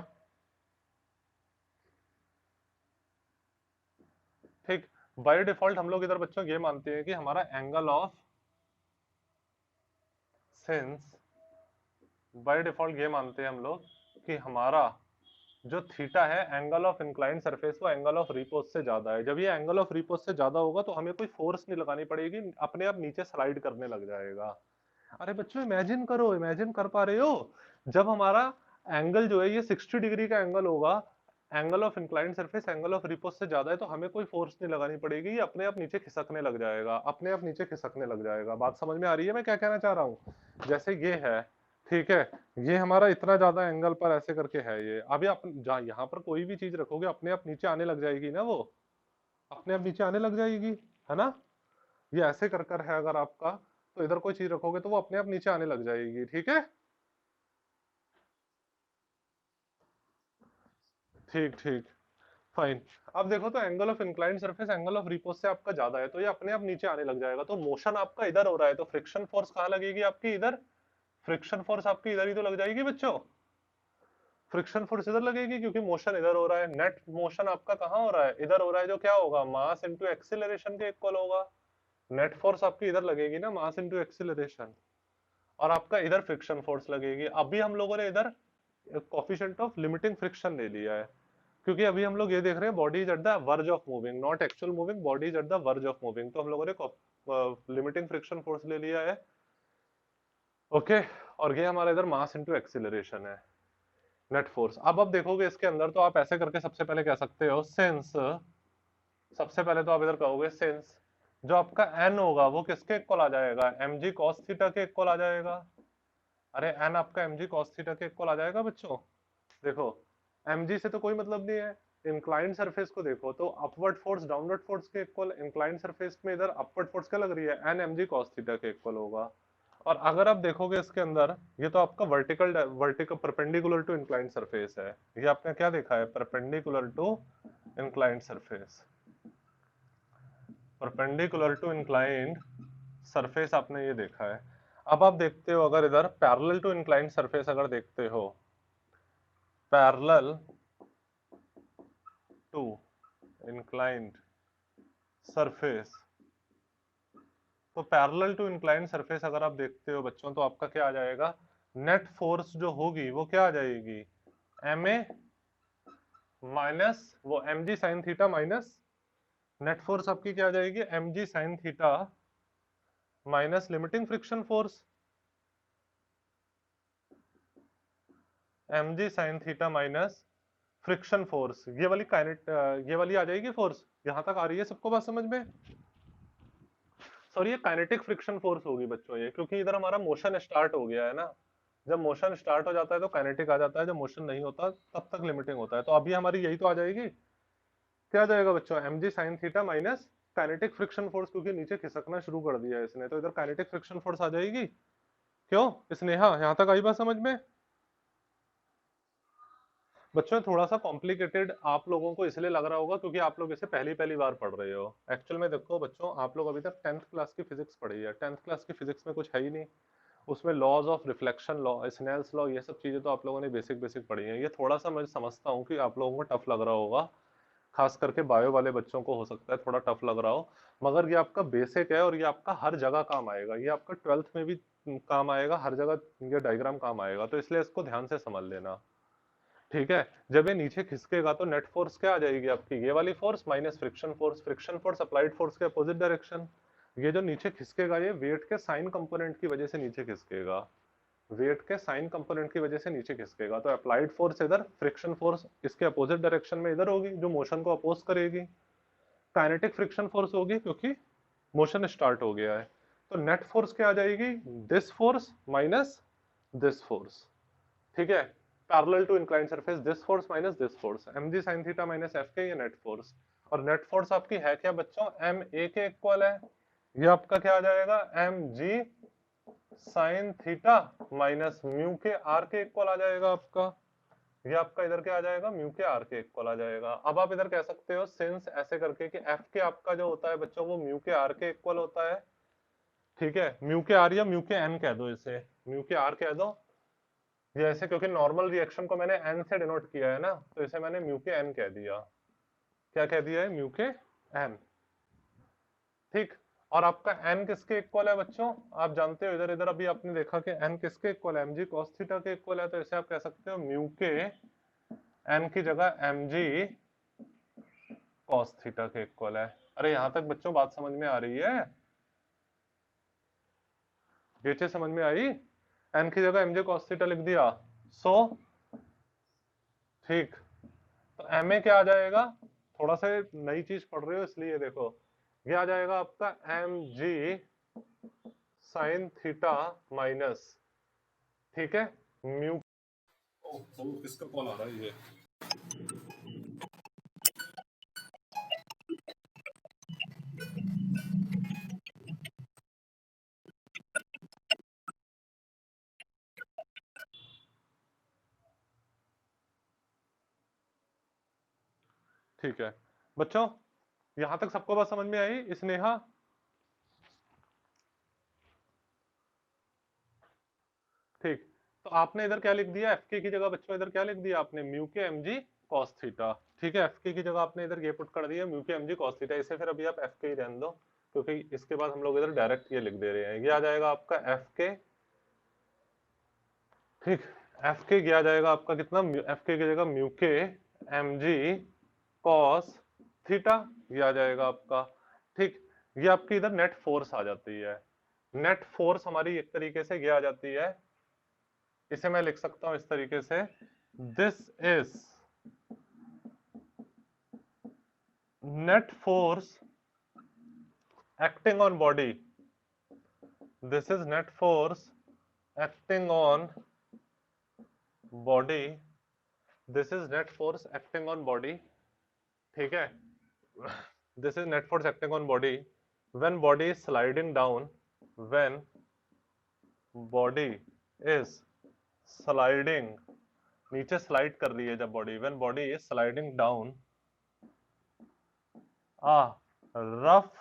ठीक। बाय डिफॉल्ट हम लोग इधर बच्चों ये मानते हैं कि हमारा angle of, since by default ये मानते हैं हम लोग कि हमारा जो थीटा है एंगल ऑफ इंक्लाइन सरफेस वो एंगल ऑफ रिपोज से ज्यादा है। जब ये एंगल ऑफ रिपोज से ज्यादा होगा तो हमें कोई फोर्स नहीं लगानी पड़ेगी, अपने आप नीचे स्लाइड करने लग जाएगा। अरे बच्चों इमेजिन करो, इमेजिन कर पा रहे हो, जब हमारा एंगल जो है ये 60 डिग्री का एंगल होगा, angle of inclined surface angle of repose से ज्यादा है, तो हमें कोई फोर्स नहीं लगानी पड़ेगी, ये अपने आप नीचे खिसकने लग जाएगा, अपने आप नीचे खिसकने लग जाएगा। बात समझ में आ रही है मैं क्या कहना चाह रहा हूँ? जैसे ये है, ठीक है, ये हमारा इतना ज्यादा एंगल पर ऐसे करके है, ये अभी आप जहाँ यहाँ पर कोई भी चीज रखोगे अपने आप नीचे आने लग जाएगी ना, वो अपने आप नीचे आने लग जाएगी, है ना? ये ऐसे कर कर है अगर आपका, तो इधर कोई चीज रखोगे तो वो अपने आप नीचे आने लग जाएगी, ठीक है? ठीक ठीक, फाइन। अब देखो तो angle of inclined surface angle of repose से आपका ज्यादा है, तो ये अपने आप नीचे आने लग जाएगा। तो मोशन आपका इधर हो रहा है, तो फ्रिक्शन फोर्स कहाँ लगेगी आपकी? इधर। फ्रिक्शन फोर्स आपकी इधर ही तो लग जाएगी बच्चों, फ्रिक्शन फोर्स इधर लगेगी क्योंकि मोशन इधर हो रहा है। नेट मोशन आपका कहाँ हो रहा है? इधर हो रहा है, जो क्या होगा? मास इनटू एक्सीलरेशन के इक्वल होगा। नेट फोर्स आपकी इधर लगेगी ना, मास इनटू एक्सीलरेशन, और आपका इधर फ्रिक्शन फोर्स लगेगी। अभी हम लोगों ने इधर कोफिशिएंट ऑफ लिमिटिंग फ्रिक्शन ले लिया है, क्योंकि अभी हम लोग ये देख रहे हैं body is at the verge of moving, not actual moving, body is at the verge of moving, तो हम लोगों ने लिमिटिंग फ्रिक्शन फोर्स ले लिया है। ओके, और ये हमारा इधर मास इनटू एक्सीलरेशन है, नेट फोर्स। अब देखोगे इसके अंदर, तो आप ऐसे करके सबसे पहले कह सकते हो सिंस, सबसे पहले तो आप इधर कहोगे सिंस जो आपका एन होगा वो किसके इक्वल आ जाएगा? mg cos थीटा के इक्वल आ जाएगा। अरे एन आपका mg cos थीटा के इक्वल आ जाएगा बच्चों। देखो mg से तो कोई मतलब नहीं है, इंक्लाइंड सरफेस को देखो तो अपवर्ड फोर्स डाउनवर्ड फोर्स के इक्वल, इंक्लाइंड सरफेस में इधर अपवर्ड फोर्स क्या लग रही है? एन mg cos थीटा के इक्वल होगा। और अगर आप देखोगे इसके अंदर, ये तो आपका vertical vertical perpendicular to inclined surface है, ये आपने क्या देखा है? Perpendicular to inclined surface, perpendicular to inclined surface आपने ये देखा है। अब आप देखते हो अगर इधर पैरेलल टू इंक्लाइंड सरफेस अगर देखते हो, पैरेलल टू इंक्लाइंड सरफेस, तो पैरेलल टू इंक्लाइंड सरफेस अगर आप देखते हो बच्चों, तो आपका क्या आ जाएगा? नेट फोर्स जो होगी वो क्या आ जाएगी? एम ए माइनस वो एम जी sine theta, minus net force आपकी क्या आ जाएगी? एम जी sine theta minus limiting friction force, m जी sine theta minus friction force. ये वाली ये वाली आ जाएगी फोर्स, यहां तक आ रही है सबको बात समझ में? सॉरी, ये काइनेटिक फ्रिक्शन फोर्स होगी बच्चों ये, क्योंकि इधर हमारा मोशन स्टार्ट हो गया है ना। जब मोशन स्टार्ट हो जाता है तो काइनेटिक आ जाता है, जब मोशन नहीं होता तब तक लिमिटिंग होता है। तो अभी हमारी यही तो आ जाएगी, क्या आ जाएगा बच्चों? एम जी sine theta minus kinetic friction force, क्योंकि नीचे खिसकना शुरू कर दिया है इसने, तो इधर काइनेटिक फ्रिक्शन फोर्स आ जाएगी। क्यों स्नेहा, यहाँ तक आई बात समझ में? बच्चों थोड़ा सा कॉम्प्लिकेटेड आप लोगों को इसलिए लग रहा होगा क्योंकि आप लोग इसे पहली पहली बार पढ़ रहे हो। एक्चुअल में देखो बच्चों, आप लोग अभी तक 10th क्लास की फिजिक्स पढ़ी है, 10th क्लास की फिजिक्स में कुछ है ही नहीं, उसमें laws of reflection law, Snell's law, ये सब चीजें तो आप लोगों ने बेसिक बेसिक पढ़ी हैं। ये थोड़ा सा मैं समझता हूँ कि आप लोगों को टफ लग रहा होगा, खास करके बायो वाले बच्चों को हो सकता है थोड़ा टफ लग रहा हो, मगर ये आपका बेसिक है और ये आपका हर जगह काम आएगा, ये आपका 12th में भी काम आएगा, हर जगह ये डायग्राम काम आएगा, तो इसलिए इसको ध्यान से समझ लेना, ठीक है? जब ये नीचे खिसकेगा तो नेट फोर्स क्या आ जाएगी आपकी? ये वाली force minus friction force, friction force applied force के अपोजिट डायरेक्शन। ये जो नीचे खिसकेगा ये वेट के साइन कंपोनेंट की वजह से नीचे खिसकेगा, वेट के साइन कंपोनेंट की वजह से नीचे खिसकेगा, तो अप्लाइड फोर्स इधर, फ्रिक्शन फोर्स इसके अपोजिट डायरेक्शन में इधर होगी जो मोशन को अपोज करेगी। काइनेटिक फ्रिक्शन फोर्स होगी क्योंकि मोशन स्टार्ट हो गया है। तो नेट फोर्स क्या आ जाएगी? This force minus this force, ठीक है? Parallel to inclined surface, this force minus this force, mg sin theta minus F k, ये नेट फोर्स। और नेट फोर्स आपकी है क्या बच्चों? एम ए के इक्वल है, ये आपका क्या आ जाएगा? mg sin theta minus mu के आर के इक्वल आ जाएगा आपका, ये आपका इधर क्या आ जाएगा? म्यू के आर के इक्वल आ जाएगा। अब आप इधर कह सकते हो सिंस ऐसे करके कि एफ के आपका जो होता है बच्चों वो म्यू के आर के इक्वल होता है, ठीक है? म्यू के आर या म्यू के एन कह दो, इसे म्यू के आर कह दो, ये ऐसे क्योंकि नॉर्मल रिएक्शन को मैंने एन से डिनोट किया है ना, तो इसे मैंने म्यू के एन कह दिया। क्या कह दिया है? म्यू के एन, ठीक। और आपका एन किसके इक्वल है बच्चों, आप जानते हो, इधर इधर अभी आपने देखा कि एन किसके इक्वल है, mg cos थीटा के इक्वल है, तो इसे आप कह सकते हो म्यू के एन की जगह mg cos थीटा के इक्वल है। अरे यहां तक बच्चों बात समझ में आ रही है, ये चीज समझ में आई, एन की जगह mj cos थीटा लिख दिया, सो ठीक। तो एम ए क्या आ जाएगा, थोड़ा सा नई चीज पढ़ रहे हो इसलिए देखो, ये आ जाएगा आपका एम जी साइन थीटा माइनस, ठीक है, म्यू। ओह किसका कॉल आ रहा है ये, ठीक है बच्चों, यहां तक सबको बात समझ में आई स्नेहा, ठीक। तो आपने इधर क्या लिख दिया, एफ के की जगह बच्चों इधर क्या लिख दिया आपने, म्यू के एम जी कॉस थीटा, ठीक है, एफ के की जगह आपने इधर ये पुट कर दिया म्यू के एम जी कॉस थीटा, इसे फिर अभी आप एफ के ही रहने दो, क्योंकि इसके बाद हम लोग इधर डायरेक्ट ये लिख दे रहे हैं, ये आ जाएगा आपका एफ के, ठीक। एफ के ये आ जाएगा आपका कितना, एफ के की जगह म्यू के एम जी कॉस थीटा, ये आ जाएगा आपका, ठीक। ये आपकी इधर नेट फोर्स आ जाती है, नेट फोर्स हमारी एक तरीके से ये आ जाती है, इसे मैं लिख सकता हूं इस तरीके से, this is net force acting on body, this is net force acting on body, this is net force acting on body, ठीक है, this is net force acting on body when body is sliding down, when body is sliding, नीचे slide कर रही है जब बॉडी, when body is sliding down a rough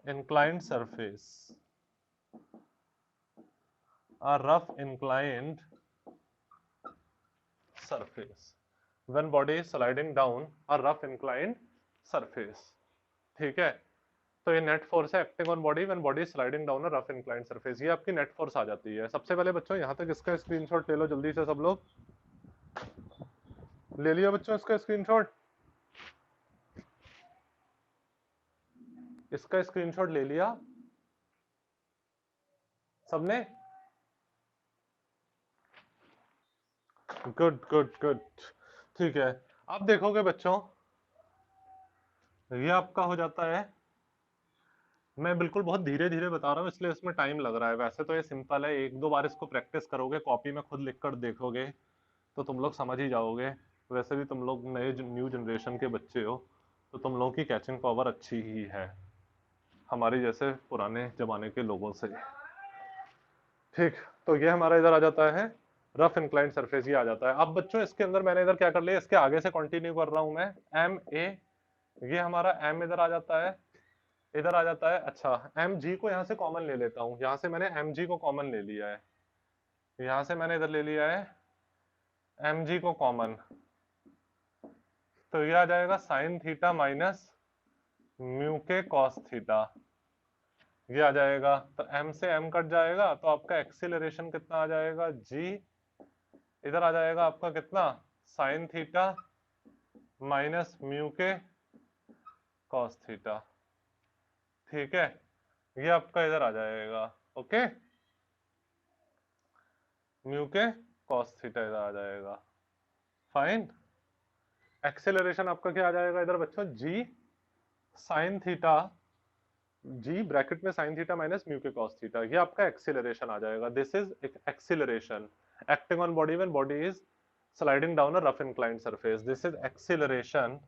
inclined surface, a rough inclined surface, when body is sliding down a rough inclined surface, ठीक है। तो ये नेट फोर्स है acting on body when body sliding down a rough inclined surface, ये आपकी net force आ जाती है। सबसे पहले बच्चों यहां तक इसका स्क्रीनशॉट ले लो जल्दी से, सब लोग ले लिया बच्चों इसका स्क्रीनशॉट, इसका स्क्रीनशॉट ले लिया सबने, गुड गुड गुड, ठीक है। अब देखोगे बच्चों ये आपका हो जाता है, मैं बिल्कुल बहुत धीरे धीरे बता रहा हूँ इसलिए इसमें टाइम लग रहा है, वैसे तो ये सिंपल है, एक दो बार इसको प्रैक्टिस करोगे कॉपी में खुद लिख कर देखोगे तो तुम लोग समझ ही जाओगे, वैसे भी तुम लोग नए न्यू जनरेशन के बच्चे हो तो तुम लोगों की कैचिंग पावर अच्छी ही है हमारी जैसे पुराने जमाने के लोगों से, ठीक। तो ये हमारा इधर आ जाता है रफ इंक्लाइंड सरफेस, ये आ जाता है। अब बच्चों इसके अंदर मैंने इधर क्या कर लिया, इसके आगे से कंटिन्यू कर रहा हूं मैं, एम ए, ये हमारा एम इधर आ जाता है, इधर आ जाता है, अच्छा एम जी को यहां से कॉमन ले लेता हूं, यहां से मैंने एम जी को कॉमन ले लिया है, यहां से मैंने इधर ले लिया है एम जी को कॉमन, तो ये आ जाएगा sign theta minus mu k cos theta, ये आ जाएगा, तो m से m कट जाएगा तो आपका एक्सीलरेशन कितना आ जाएगा g, इधर आ जाएगा आपका कितना sign theta minus mu k cos theta, ठीक है, ये आपका इधर आ जाएगा, okay, mu k cos theta इधर आ जाएगा, फाइन। एक्सेलरेशन आपका क्या आ जाएगा इधर बच्चों, g sine theta, g bracket में sign theta minus mu k cos theta, ये आपका एक्सेलरेशन आ जाएगा, this is acceleration acting on body when body is sliding down a rough inclined surface, this is acceleration,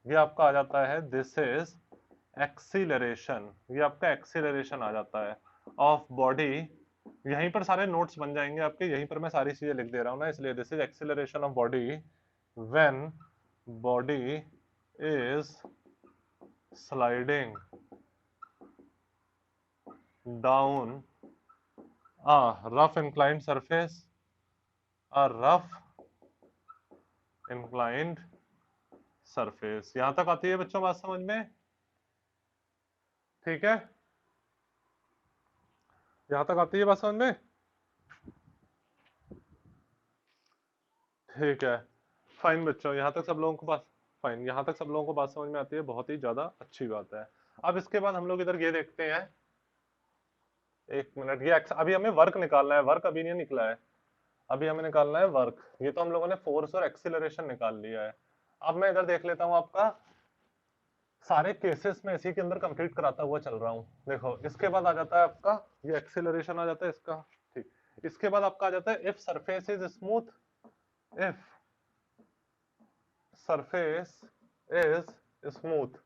ये आपका आ जाता है this is acceleration, ये आपका एक्सीलरेशन आ जाता है ऑफ बॉडी, यहीं पर सारे नोट्स बन जाएंगे आपके, यहीं पर मैं सारी चीजें लिख दे रहा हूं ना, इसलिए this is acceleration of body when body is sliding down a rough inclined surface, a rough inclined surface. यहां तक आती है बच्चों बात समझ में? ठीक है, यहां तक आती है बात समझ में? ठीक है, फाइन बच्चों, यहाँ तक सब लोगों को बात, फाइन, यहाँ तक सब लोगों को बात समझ में आती है, बहुत ही ज्यादा अच्छी बात है। अब इसके बाद हम लोग इधर ये देखते हैं, एक मिनट, ये अभी हमें वर्क निकालना है, वर्क अभी नहीं निकला है, अभी हमें निकालना है वर्क। ये तो हम लोगों ने फोर्स और एक्सीलरेशन निकाल लिया है। अब मैं इधर देख लेता हूँ, आपका सारे केसेस में इसी के अंदर कंप्लीट कराता हुआ चल रहा हूँ। देखो इसके बाद आ जाता है आपका ये एक्सीलरेशन आ जाता है इसका, ठीक। इसके बाद आपका आ जाता है if surface is smooth, if surface is smooth,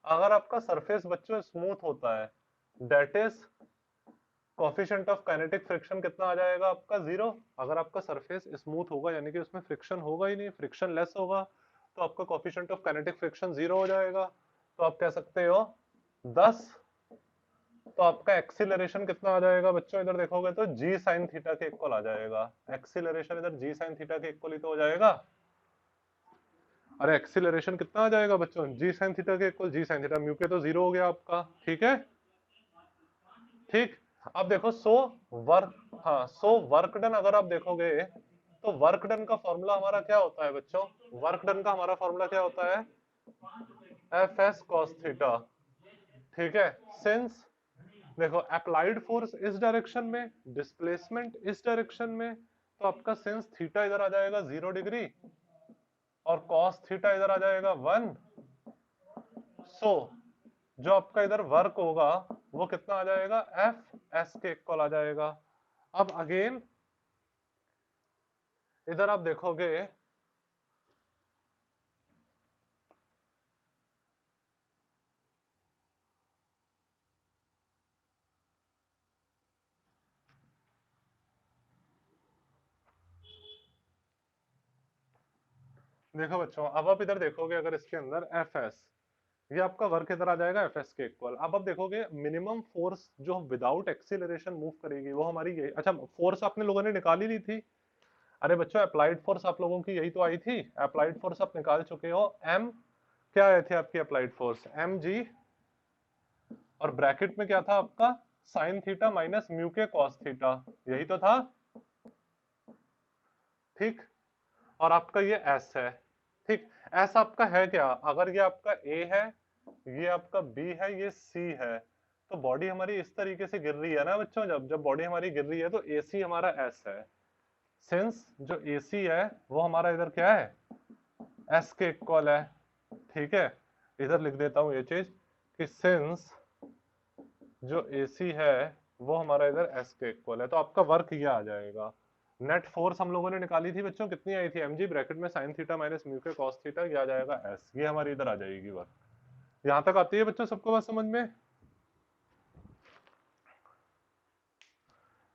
अगर आपका सरफेस बच्चों स्मूथ होता है, that is coefficient of kinetic friction कितना आ जाएगा आपका? 0। अगर आपका सरफेस स्मूथ होगा यानी कि उसमें फ्रिक्शन होगा ही नहीं, फ्रिक्शन लेस होगा, तो आपका कोफिशिएंट ऑफ काइनेटिक फ्रिक्शन 0 हो जाएगा। तो आप कह सकते हो 10। तो आपका एक्सीलरेशन कितना आ जाएगा बच्चों? इधर देखोगे तो जी साइन थीटा के इक्वल आ जाएगा। एक्सीलरेशन इधर जी साइन थीटा के इक्वल ही तो हो जाएगा। अरे एक्सीलरेशन कितना आ जाएगा बच्चों? जी साइन थीटा के इक्वल, जी साइन थीटा म्यू के तो 0 हो गया आपका, ठीक है, ठीक। अब देखो सो वर्क, हाँ सो वर्क डन अगर आप देखोगे तो वर्क डन का फॉर्मूला हमारा क्या होता है बच्चों? वर्क डन का हमारा फॉर्मूला क्या होता है? एफ एस कॉस थीटा, ठीक है। सिंस देखो अप्लाइड फोर्स इस डायरेक्शन में, डिस्प्लेसमेंट इस डायरेक्शन में, तो आपका सिंस थीटा इधर आ जाएगा 0 डिग्री और कॉस थीटा इधर आ जाएगा 1। सो जो आपका इधर वर्क होगा वो कितना आ जाएगा? एफ एस के इक्वल आ जाएगा। अब अगेन इधर आप देखोगे, देखो बच्चों अब आप इधर देखोगे, अगर इसके अंदर एफ एस, ये आपका वर्क इधर आ जाएगा एफ एस के इक्वल। अब आप देखोगे मिनिमम फोर्स जो विदाउट एक्सीलरेशन मूव करेगी वो हमारी ये, अच्छा फोर्स आपने लोगों ने निकाल ही ली थी। अरे बच्चों अप्लाइड फोर्स आप लोगों की यही तो आई थी, अप्लाइड फोर्स आप निकाल चुके हो। एम क्या आए थे आपकी अप्लाइड फोर्स? एम जी, और ब्रैकेट में क्या था आपका? Sign theta minus mu k cos theta, यही तो था, ठीक। और आपका ये एस है, ठीक। एस आपका है क्या? अगर ये आपका ए है, ये आपका बी है, ये सी है, तो बॉडी हमारी इस तरीके से गिर रही है ना बच्चों, जब जब बॉडी हमारी गिर रही है तो ए सी हमारा एस है। सिंस जो ए सी है वो हमारा इधर क्या है? एस के इक्वल है, ठीक है। इधर लिख देता हूं ये चीज कि सिंस जो AC है वो हमारा इधर S के इक्वल है, तो आपका वर्क ये आ जाएगा। नेट फोर्स हम लोगों ने निकाली थी बच्चों, कितनी आई थी? mg ब्रैकेट में sign theta minus mu k cos theta, ये आ जाएगा S, ये हमारी इधर आ जाएगी वर्क। यहां तक आती है बच्चों सबको बात समझ में?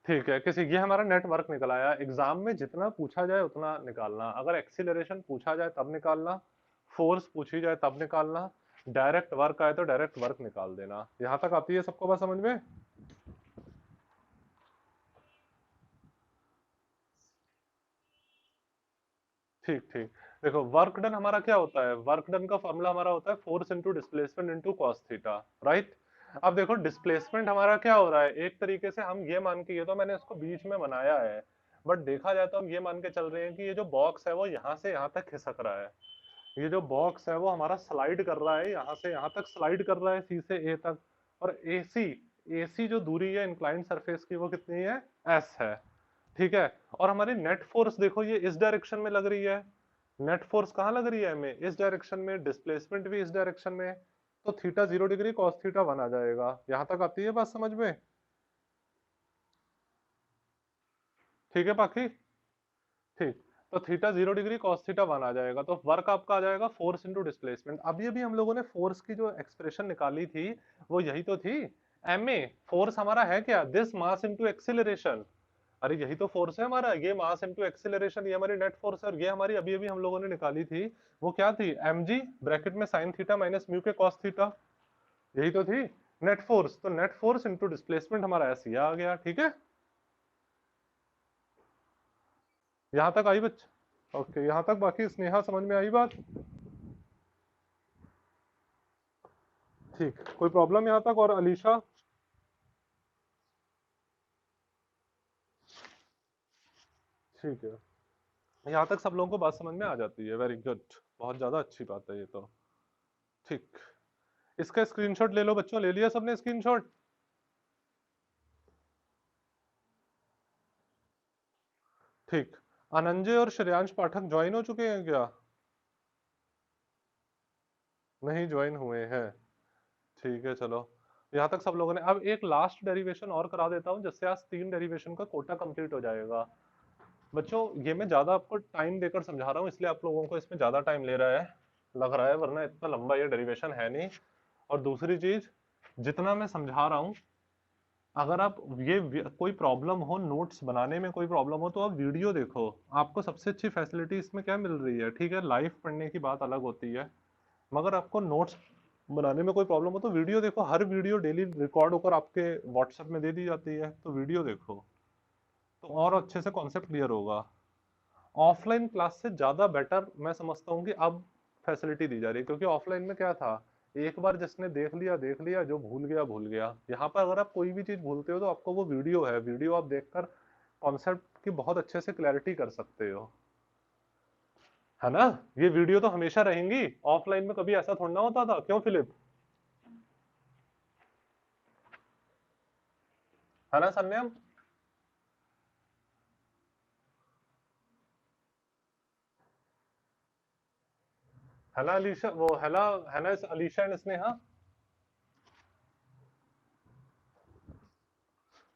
ठीक है, किसी ये हमारा नेटवर्क निकल आया। एग्जाम में जितना पूछा जाए उतना निकालना, अगर एक्सीलरेशन पूछा जाए तब निकालना, फोर्स पूछी जाए तब निकालना, डायरेक्ट वर्क आए तो डायरेक्ट वर्क निकाल देना। यहां तक आती है सबको बात समझ में? ठीक ठीक। देखो वर्क डन हमारा क्या होता है? वर्क डन का फॉर्मूला हमारा होता है force into displacement into cos theta, right. अब देखो डिस्प्लेसमेंट हमारा क्या हो रहा है, एक तरीके से हम ये मान के, ये तो मैंने इसको बीच में बनाया है, बट देखा जाए तो हम ये मान के चल रहे हैं कि ये जो बॉक्स है वो यहाँ से यहाँ तक खिसक रहा है, ये जो बॉक्स है वो हमारा स्लाइड कर रहा है, यहाँ से यहाँ तक स्लाइड कर रहा है, सी से ए तक। और एसी, एसी जो दूरी है इंक्लाइन सरफेस की वो कितनी है? एस है, ठीक है। और हमारी नेट फोर्स देखो ये इस डायरेक्शन में लग रही है, नेट फोर्स कहाँ लग रही है हमें? इस डायरेक्शन में, डिस्प्लेसमेंट भी इस डायरेक्शन में, तो थीटा 0 डिग्री कॉस थीटा 1 आ जाएगा। यहां तक आती है बात समझ में? ठीक है बाकी, ठीक। तो थीटा 0 डिग्री कॉस थीटा 1 आ जाएगा, तो वर्क आपका आ जाएगा फोर्स इंटू डिस्प्लेसमेंट। अभी अभी हम लोगों ने फोर्स की जो एक्सप्रेशन निकाली थी वो यही तो थी, एम ए। फोर्स हमारा है क्या? दिस मास इंटू एक्सीलरेशन, अरे यही तो फोर्स है हमारा, ये मास इनटू एक्सीलरेशन, ये हमारी नेट फोर्स है। और ये हमारी अभी अभी हम लोगों ने निकाली थी, वो क्या थी? mg ब्रैकेट में sign theta minus mu k cos theta, यही तो थी नेट फोर्स। तो नेट फोर्स इनटू डिस्प्लेसमेंट हमारा ऐसे आ गया, ठीक है। यहां तक आई बच्चे? ओके, यहां तक बाकी स्नेहा समझ में आई बात? ठीक, कोई प्रॉब्लम यहाँ तक? और अलीशा? ठीक है, यहाँ तक सब लोगों को बात समझ में आ जाती है। वेरी गुड, बहुत ज्यादा अच्छी बात है ये तो। ठीक, इसका स्क्रीनशॉट ले लो बच्चों। ले लिया सबने स्क्रीनशॉट? ठीक, अनंजय और श्रेयांश पाठक ज्वाइन हो चुके हैं क्या? नहीं ज्वाइन हुए हैं? ठीक है चलो, यहाँ तक सब लोगों ने। अब एक लास्ट डेरिवेशन और करा देता हूँ, जिससे आज 3 डेरिवेशन का कोटा कंप्लीट हो जाएगा। बच्चों ये मैं ज्यादा आपको टाइम देकर समझा रहा हूँ, इसलिए आप लोगों को इसमें ज्यादा टाइम ले रहा है लग रहा है, वरना इतना लंबा ये डेरिवेशन है नहीं। और दूसरी चीज, जितना मैं समझा रहा हूँ, अगर आप कोई प्रॉब्लम हो नोट्स बनाने में, कोई प्रॉब्लम हो, तो आप वीडियो देखो। आपको सबसे अच्छी फैसिलिटी इसमें क्या मिल रही है? ठीक है, लाइव पढ़ने की बात अलग होती है, मगर आपको नोट्स बनाने में कोई प्रॉब्लम हो तो वीडियो देखो। हर वीडियो डेली रिकॉर्ड होकर आपके व्हाट्सएप में दे दी जाती है, तो वीडियो देखो तो और अच्छे से कॉन्सेप्ट क्लियर होगा। ऑफलाइन क्लास से ज्यादा बेटर मैं समझता हूँ कि अब फैसिलिटी दी जा रही है, क्योंकि ऑफलाइन में क्या था, एक बार जिसने देख लिया, जो भूल गया भूल गया। यहाँ पर अगर आप कोई भी चीज भूलते हो तो आपको वो वीडियो है, वीडियो आप देखकर कॉन्सेप्ट की बहुत अच्छे से क्लैरिटी कर सकते हो, है ना? ये वीडियो तो हमेशा रहेंगी, ऑफलाइन में कभी ऐसा थोड़ा ना होता था, क्यों फिलिप? है ना सन्यम? है ना अलीशा? वो है ना अलीशा एंड स्नेहा?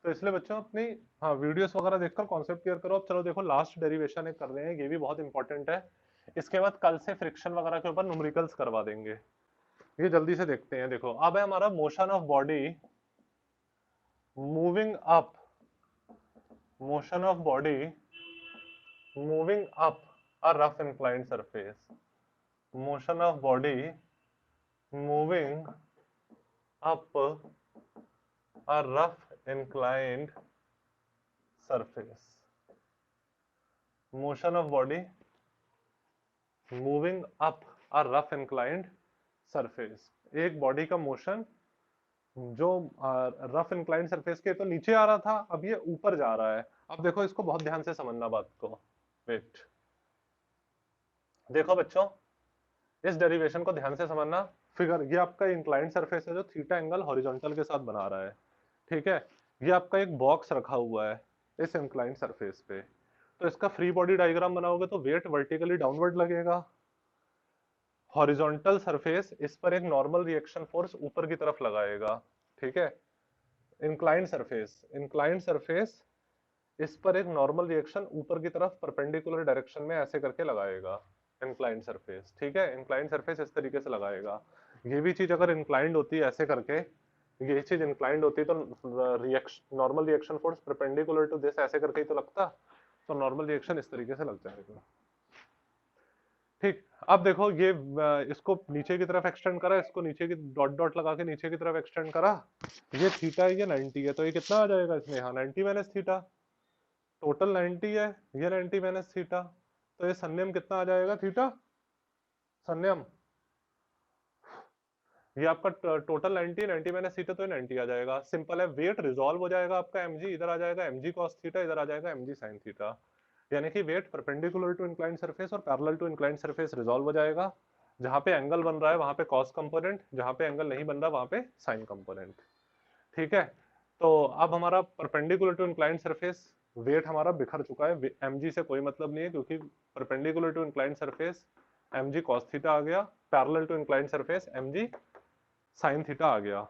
तो इसलिए बच्चों अपनी, हाँ, वीडियोस वगैरह देखकर कॉन्सेप्ट क्लियर करो। अब चलो देखो, लास्ट डेरिवेशन एक कर रहे हैं, ये भी बहुत इंपॉर्टेंट है। इसके बाद कल से फ्रिक्शन वगैरह के ऊपर न्यूमेरिकल्स करवा देंगे। ये जल्दी से देखते हैं। देखो अब है हमारा motion of body moving up, motion of body moving up a rough inclined surface, motion of body moving up a rough inclined surface, motion of body moving up a rough inclined surface. एक body का motion जो rough inclined surface के तो नीचे आ रहा था, अब ये ऊपर जा रहा है। अब देखो इसको बहुत ध्यान से समझना बात को। वेट, देखो बच्चों, इस डेरिवेशन को ध्यान से समझना। फिगर, ये आपका इंक्लाइंड सरफेस है जो थीटा एंगल हॉरिजॉन्टल के साथ बना रहा है, ठीक है? ये आपका एक बॉक्स रखा हुआ है इस इंक्लाइंड सरफेस पे। तो इसका फ्री बॉडी डायग्राम बनाओगे तो वेट वर्टिकली डाउनवर्ड लगेगा, हॉरिजॉन्टल सरफेस इस पर एक नॉर्मल रिएक्शन फोर्स ऊपर की तरफ लगाएगा, ठीक है? इंक्लाइंड सरफेस इस पर एक नॉर्मल रिएक्शन ऊपर की तरफ परपेंडिकुलर डायरेक्शन में ऐसे करके लगाएगा, इंक्लाइंड सरफेस, ठीक है? इंक्लाइंड सरफेस इस तरीके से लगाएगा। ये भी चीज अगर इंक्लाइंड होती है ऐसे करके, ये चीज इंक्लाइंड होती तो reaction, normal reaction force perpendicular to this ऐसे करके ही तो लगता, तो नॉर्मल रिएक्शन इस तरीके से लग जाएगा, ठीक? अब देखो ये इसको नीचे की तरफ एक्सटेंड करा, इसको नीचे की डॉट डॉट लगा के नीचे की तरफ एक्सटेंड करा। ये थीटा है, ये 90 है, तो ये कितना आ जाएगा इसमें? हाँ 90 माइनस थीटा, टोटल 90 है, ये 90 माइनस थीटा, तो ये संयम कितना आ जाएगा? थीटा संयम, ये आपका टोटल 90, 90 माइनस थीटा, तो ये 90 आ जाएगा। सिंपल है, वेट रिजॉल्व हो जाएगा आपका, mg इधर आ जाएगा, mg cos थीटा इधर आ जाएगा, mg sin थीटा। यानी कि weight perpendicular to inclined surface और parallel to inclined surface resolve हो जाएगा। जहां पे एंगल बन रहा है वहां पे कॉस कंपोनेंट, जहां पे एंगल नहीं बन रहा वहां पे साइन कंपोनेंट, ठीक है? तो अब हमारा perpendicular to inclined surface weight हमारा बिखर चुका है, mg से कोई मतलब नहीं है, क्योंकि perpendicular to inclined surface mg cos थीटा आ गया, parallel to inclined surface mg sin थीटा आ गया,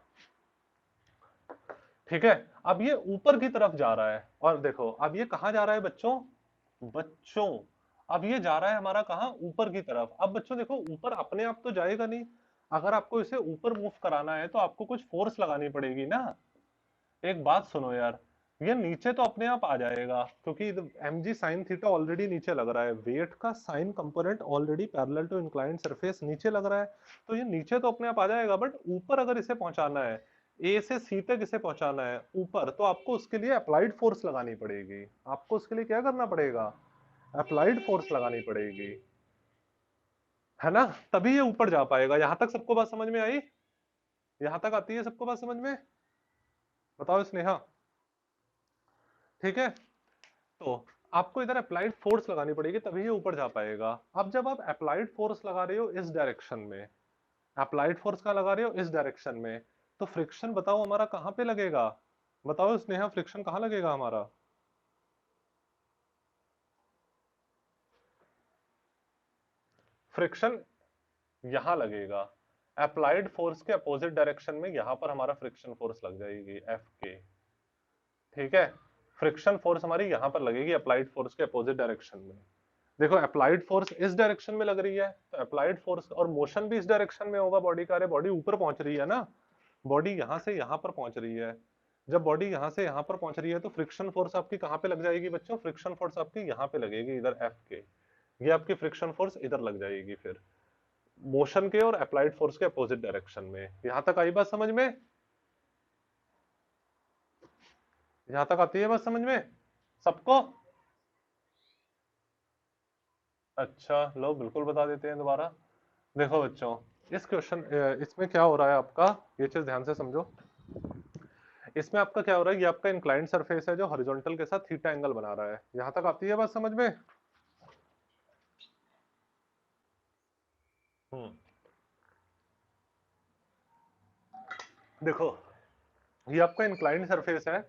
ठीक है? अब ये ऊपर की तरफ जा रहा है, और देखो अब ये कहां जा रहा है बच्चों? बच्चों अब ये जा रहा है हमारा कहां? ऊपर की तरफ। अब बच्चों देखो, ऊपर अपने आप तो जाएगा नहीं, अगर आपको इसे ऊपर मूव कराना है तो आपको कुछ फोर्स लगानी पड़ेगी ना। एक बात सुनो यार, ये नीचे तो अपने आप आ जाएगा, क्योंकि mg sin थीटा ऑलरेडी नीचे लग रहा है, वेट का sine component already parallel to inclined surface नीचे लग रहा है, तो ये नीचे तो अपने आप आ जाएगा। बट ऊपर अगर इसे पहुंचाना है, ए से सी तक इसे पहुंचाना है ऊपर, तो आपको उसके लिए अप्लाइड फोर्स लगानी पड़ेगी। आपको उसके लिए क्या करना पड़ेगा? अप्लाइड फोर्स लगानी पड़ेगी, है ना? तभी ये ऊपर जा पाएगा। यहां तक सबको बात समझ में आई? यहां तक आती है सबको बात समझ में? बताओ स्नेहा। ठीक है, तो आपको इधर अप्लाइड फोर्स लगानी पड़ेगी तभी ये ऊपर जा पाएगा। अब जब आप अप्लाइड फोर्स लगा रहे हो इस डायरेक्शन में, अप्लाइड फोर्स का लगा रहे हो इस डायरेक्शन में, तो फ्रिक्शन बताओ हमारा कहां पे लगेगा? बताओ स्नेहा, फ्रिक्शन कहां लगेगा हमारा? फ्रिक्शन यहां लगेगा। अप्लाइड फोर्स के अपोजिट डायरेक्शन में यहां पर हमारा फ्रिक्शन फोर्स लग जाएगी एफ के। ठीक है, फ्रिक्शन फोर्स हमारी यहां पर लगेगी अप्लाइड फोर्स के अपोजिट डायरेक्शन में। देखो अप्लाइड फोर्स इस डायरेक्शन में लग रही है, तो अप्लाइड फोर्स और मोशन भी इस डायरेक्शन में होगा बॉडी का। अरे बॉडी ऊपर पहुंच रही है ना, बॉडी यहां से यहां पर पहुंच रही है। जब बॉडी यहां से यहां पर पहुंच रही है तो फ्रिक्शन फोर्स आपकी कहां पे लग जाएगी बच्चों? फ्रिक्शन फोर्स आपकी यहां पे लगेगी, इधर एफ के। ये आपकी फ्रिक्शन फोर्स इधर लग जाएगी फिर मोशन के और अप्लाइड फोर्स के अपोजिट डायरेक्शन में। यहां तक आई बात समझ में? यहां तक आती है बात समझ में सबको? अच्छा लो, बिल्कुल बता देते हैं दोबारा। देखो बच्चों, इस क्वेश्चन इसमें क्या हो रहा है आपका, ये चीज ध्यान से समझो। इसमें आपका क्या हो रहा है, ये आपका इंक्लाइंड सरफेस है जो हॉरिजॉन्टल के साथ थीटा एंगल बना रहा है। यहां तक आती है बात समझ में? हम्म, देखो ये आपका इंक्लाइंड सरफेस है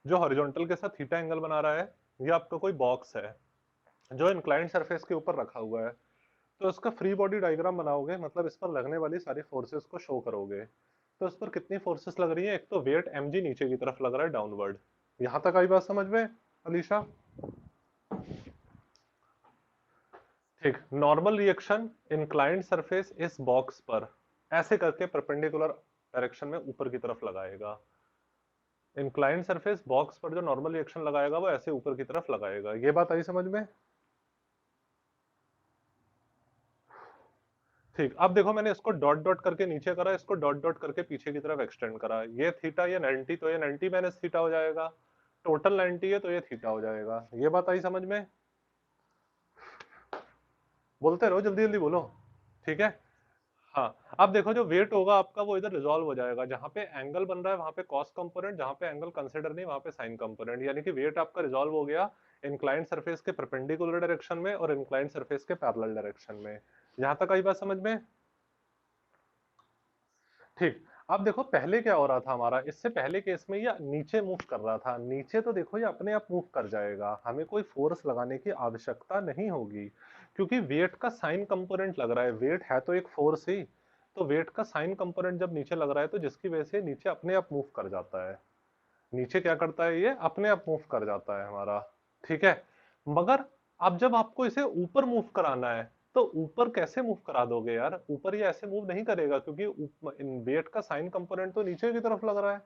जो हॉरिजॉन्टल के साथ थीटा एंगल बना रहा है। ये आपका कोई बॉक्स है जो इंक्लाइंड सरफेस के ऊपर रखा हुआ है। तो इसका फ्री बॉडी डायग्राम बनाओगे, मतलब इस पर लगने वाली सारी फोर्सेस को शो करोगे। तो इस पर कितनी फोर्सेस लग रही है? एक तो वेट mg नीचे की तरफ लग रहा है डाउनवर्ड। यहां तक आई बात समझ में अलीशा? ठीक, नॉर्मल रिएक्शन इंक्लाइंड सरफेस इस बॉक्स पर ऐसे करके परपेंडिकुलर डायरेक्शन में ऊपर की तरफ लगाएगा। इंक्लाइंड सरफेस बॉक्स पर जो नॉर्मल रिएक्शन लगाएगा वो ऐसे ऊपर की तरफ लगाएगा। ये बात आई समझ में? ठीक, अब देखो मैंने इसको डॉट डॉट करके नीचे करा, इसको डॉट डॉट करके पीछे की तरफ एक्सटेंड करा। ये थीटा, ये 90, तो ये 90 माइनस थीटा हो जाएगा। टोटल 90 है तो ये थीटा हो जाएगा। ये बात आई समझ में? बोलते रहो, जल्दी जल्दी बोलो। ठीक है, हाँ। अब देखो जो वेट होगा आपका वो इधर रिजॉल्व हो जाएगा। जहां पे एंगल बन रहा है वहां पे कॉस कंपोनेंट, जहां पे एंगल कंसिडर नहीं वहां पे साइन कंपोनेंट। यानी कि वेट आपका रिजॉल्व हो गया इंक्लाइंड सरफेस के परपेंडिकुलर डायरेक्शन में और इंक्लाइंड सरफेस के पैरेलल डायरेक्शन में। यहां तक आई बात समझ में? ठीक, अब देखो पहले क्या हो रहा था हमारा, इससे पहले केस में ये नीचे मूव कर रहा था। नीचे तो देखो ये अपने आप मूव कर जाएगा, हमें कोई फोर्स लगाने की आवश्यकता नहीं होगी क्योंकि वेट का साइन कंपोनेंट लग रहा है। वेट है तो एक फोर्स ही, तो वेट का साइन कंपोनेंट जब नीचे लग रहा है तो जिसकी वजह से नीचे अपने आप मूव कर जाता है। नीचे क्या करता है, ये अपने आप मूव कर जाता है हमारा। ठीक है, मगर अब जब आपको इसे ऊपर मूव कराना है तो ऊपर कैसे मूव करा दोगे यार? ऊपर ये ऐसे मूव नहीं करेगा क्योंकि वेट का साइन कंपोनेंट तो नीचे की तरफ लग रहा है।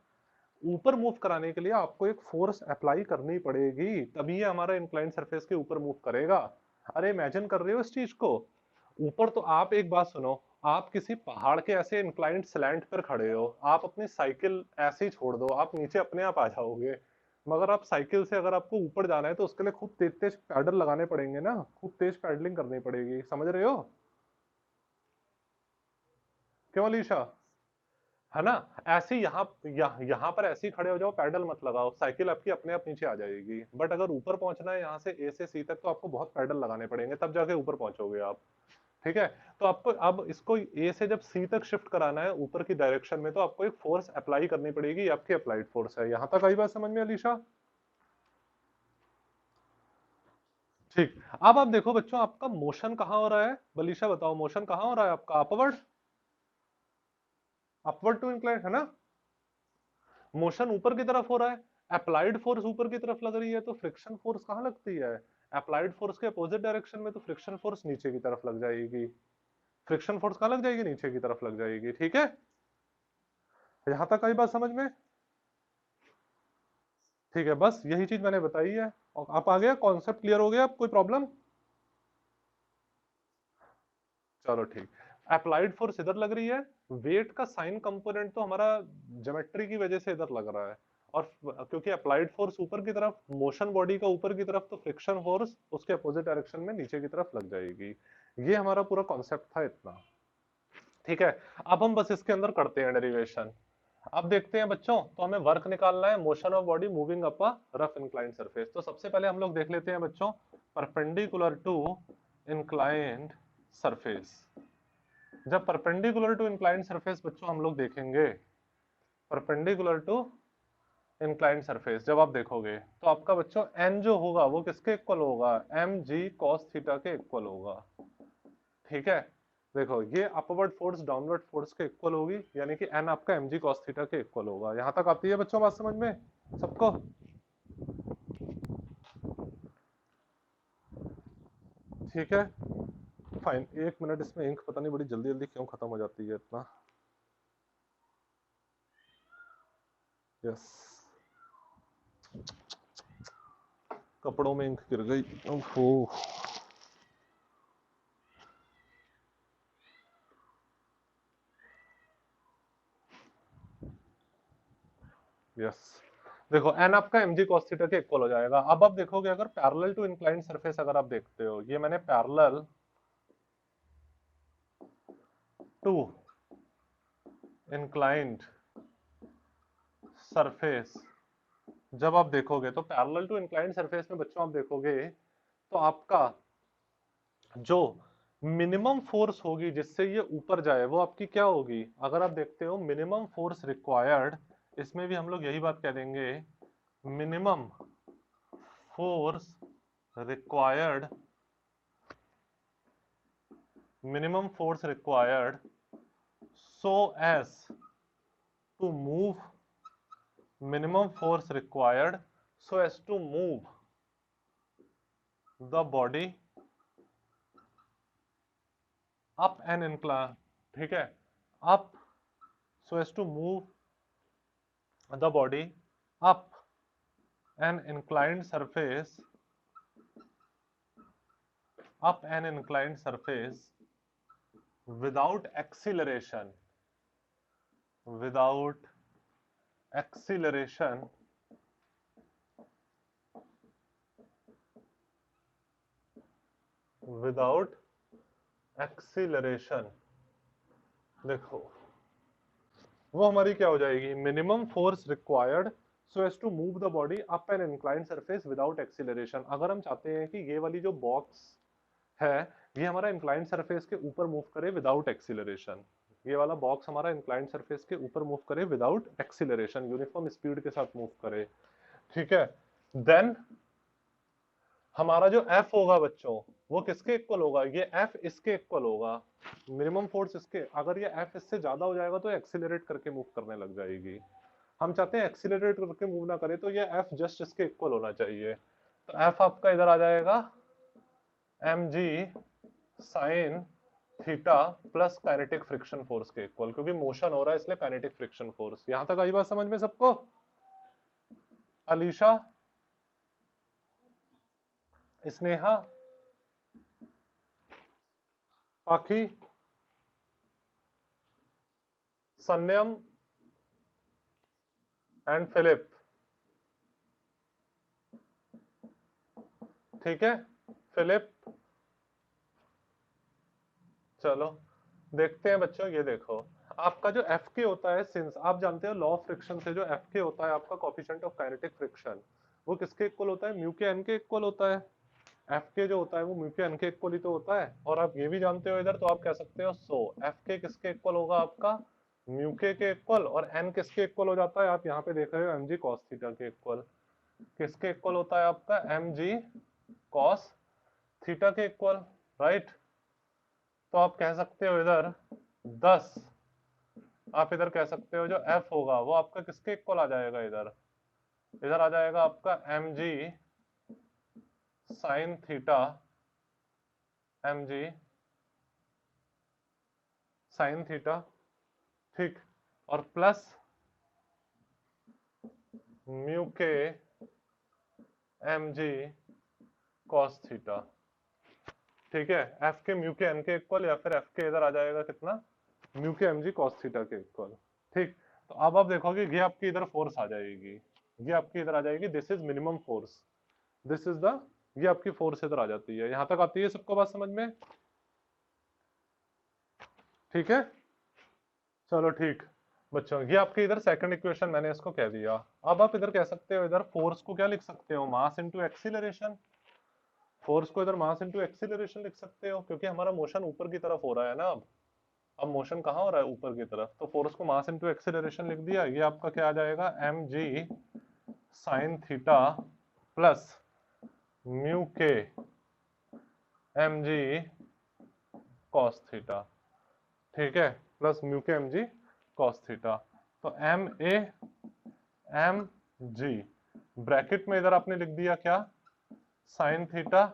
ऊपर मूव कराने के लिए आपको एक फोर्स अप्लाई करनी पड़ेगी, तभी ये हमारा इंक्लाइंड सरफेस के ऊपर मूव करेगा। अरे इमेजिन कर रहे हो इस चीज को? ऊपर तो आप एक बात सुनो, आप किसी पहाड़ के ऐसे इंक्लाइंड स्लैंट पर खड़े हो, आप अपनी साइकिल ऐसे ही छोड़ दो, आप नीचे अपने आप आ जाओगे। मगर आप साइकिल से अगर आपको ऊपर जाना है तो उसके लिए खूब तेज तेज पैडल लगाने पड़ेंगे ना, खूब तेज पैडलिंग करनी पड़ेगी। समझ रहे हो? क्यों अलीशा? है ना? ऐसे यहाँ पर ऐसे ही खड़े हो जाओ, पैडल मत लगाओ, साइकिल आपकी अपने आप नीचे आ जाएगी। बट अगर ऊपर पहुंचना है यहाँ से ए से सी तक तो आपको बहुत पैडल लगाने पड़ेंगे, तब जाके ऊपर पहुंचोगे आप। ठीक है, तो आपको अब इसको ए से जब सी तक शिफ्ट कराना है ऊपर की डायरेक्शन में तो आपको एक फोर्स अप्लाई करनी पड़ेगी। ये आपकी अप्लाइड फोर्स है। यहां तक आई बात समझ में अलीशा? ठीक, अब आप देखो बच्चों, आपका मोशन कहां हो रहा है? बलीशा बताओ, मोशन कहां हो रहा है आपका? अपवर्ड, अपवर्ड टू इंक्लाइन, है ना? मोशन ऊपर की तरफ हो रहा है, अप्लाइड फोर्स ऊपर की तरफ लग रही है, तो फ्रिक्शन फोर्स कहां लगती है? अप्लाइड फोर्स के अपोजिट डायरेक्शन में, तो फ्रिक्शन फोर्स नीचे की तरफ लग जाएगी। फ्रिक्शन फोर्स कहां लग जाएगी? नीचे की तरफ लग जाएगी। ठीक है, यहां तक आई बात समझ में? ठीक है, बस यही चीज मैंने बताई है। और आप आ गया, कॉन्सेप्ट क्लियर हो गया? आप कोई प्रॉब्लम? चलो ठीक, अप्लाइड फोर्स इधर लग रही है, वेट का साइन कंपोनेंट तो हमारा ज्योमेट्री की वजह से इधर लग रहा है। और क्योंकि अप्लाइड फोर्स ऊपर की तरफ, मोशन बॉडी का ऊपर की तरफ, तो फ्रिक्शन फोर्स उसके अपोजिट डायरेक्शन में नीचे की तरफ लग जाएगी। ये हमारा पूरा कॉन्सेप्ट था इतना। ठीक है, अब हम बस इसके अंदर करते हैं डेरिवेशन। अब देखते हैं बच्चों, तो हमें वर्क निकालना है, motion of body moving up a rough inclined surface. तो सबसे पहले हम लोग देख लेते हैं बच्चों, परपेंडिकुलर टू इंक्लाइंड सरफेस। जब परपेंडिकुलर टू इंक्लाइंड सरफेस बच्चों हम लोग देखेंगे, परपेंडिकुलर टू इंक्लाइंड सरफेस जब आप देखोगे, तो आपका बच्चों एन जो होगा वो किसके इक्वल होगा, एम जी कॉस थीटा के इक्वल होगा। ठीक है, देखो ये अपवर्ड फोर्स डाउनवर्ड फोर्स के इक्वल होगी, यानी कि एन आपका एम जी कॉस थीटा के इक्वल होगा। यहां तक आती है बच्चों बात समझ में सबको? ठीक है, फाइन। एक मिनट, इसमें इंक पता नहीं बड़ी जल्दी जल्दी क्यों खत्म हो जाती है इतना। यस, कपड़ों में इंक गिर गई। ओहो, यस। देखो एन आपका एम जी कॉस थीटा के इक्वल हो जाएगा। अब आप देखोगे, अगर पैरेलल टू इंक्लाइंड सरफेस अगर आप देखते हो, ये मैंने पैरेलल टू इंक्लाइंड सरफेस जब आप देखोगे, तो पैरेलल टू इंक्लाइंड सरफेस में बच्चों आप देखोगे तो आपका जो मिनिमम फोर्स होगी जिससे ये ऊपर जाए वो आपकी क्या होगी? अगर आप देखते हो मिनिमम फोर्स रिक्वायर्ड, इसमें भी हम लोग यही बात कह देंगे, minimum force required, minimum force required so as to move, minimum force required so as to move the body up an incline, ठीक है, up, so as to move the body up an inclined surface, up an inclined surface without acceleration, without acceleration, without acceleration। देखो वो हमारी क्या हो जाएगी, minimum force required so as to move the body up an inclined surface without acceleration. अगर हम चाहते हैं कि ये वाली जो बॉक्स है ये हमारा इंक्लाइंड सरफेस के ऊपर मूव करे विदाउट एक्सीलरेशन, ये वाला बॉक्स हमारा इंक्लाइंड सरफेस के ऊपर मूव करे विदाउट एक्सीलरेशन, यूनिफॉर्म स्पीड के साथ मूव करे, ठीक है, देन हमारा जो F होगा बच्चों वो किसके इक्वल होगा, ये F इसके इक्वल होगा, मिनिमम फोर्स इसके। अगर ये F इससे ज्यादा हो जाएगा तो एक्सीलरेट करके मूव करने लग जाएगी। हम चाहते हैं एक्सीलरेट करके मूव ना करे, तो ये F जस्ट इसके इक्वल होना चाहिए। तो F आपका इधर आ जाएगा mg sign theta plus kinetic friction force के इक्वल, क्योंकि मोशन हो रहा है इसलिए काइनेटिक फ्रिक्शन फोर्स। यहां तक आई बात समझ में सबको? अलीशा, स्नेहा, पाखी, सन्यम एंड फिलिप, ठीक है, फिलिप। चलो देखते हैं बच्चों, ये देखो आपका जो एफ के होता है, सिंस आप जानते हो लॉ ऑफ फ्रिक्शन से जो एफ के होता है आपका कोफिशिएंट ऑफ काइनेटिक फ्रिक्शन, वो किसके इक्वल होता है, म्यू के एन के इक्वल होता है। एफ के जो होता है वो म्यू के एन के इक्वल ही तो होता है। और आप ये भी जानते हो इधर, तो आप कह सकते हो सो एफ के किसके इक्वल होगा आपका, म्यू के इक्वल, और एन किसके इक्वल हो जाता है, आप यहाँ पे देख रहे हो एम जी कॉस थीटा के इक्वल। किसके इक्वल होता है आपका, एम जी कॉस थीटा के इक्वल, राइट। तो आप कह सकते हो इधर 10, आप इधर कह सकते हो जो F होगा वो आपका किसके इक्वल आ जाएगा, इधर इधर आ जाएगा आपका mg sine theta, mg sine theta, ठीक, और प्लस म्यू के mg कॉस थीटा, ठीक है। F के म्यू के n के इक्वल, या फिर F के इधर आ जाएगा कितना, म्यू के mg कॉस थीटा के इक्वल, ठीक। तो अब आप देखोगे ये आपकी इधर फोर्स आ जाएगी, ये आपकी इधर आ जाएगी, this is minimum force, this is the, ये आपकी फोर्स इधर आ जाती है। यहां तक आती है सबको बात समझ में? ठीक है, चलो ठीक बच्चों, ये आपके इधर सेकंड इक्वेशन मैंने इसको कह दिया। अब आप इधर कह सकते हो, इधर फोर्स को क्या लिख सकते हो, मास इनटू एक्सीलरेशन। फोर्स को इधर मास इनटू एक्सीलरेशन लिख सकते हो, क्योंकि हमारा मोशन ऊपर की तरफ हो रहा है ना। अब मोशन कहाँ हो रहा है, ऊपर की तरफ, तो फोर्स को मास इनटू एक्सीलरेशन लिख दिया। ये आपका क्या आ जाएगा, एम जी साइन थीटा प्लस म्यू के एम जी कॉस थीटा। ठीक है, प्लस म्यू के एम जी कॉस थीटा। तो m a m g, bracket में इधर आपने लिख दिया क्या, sine theta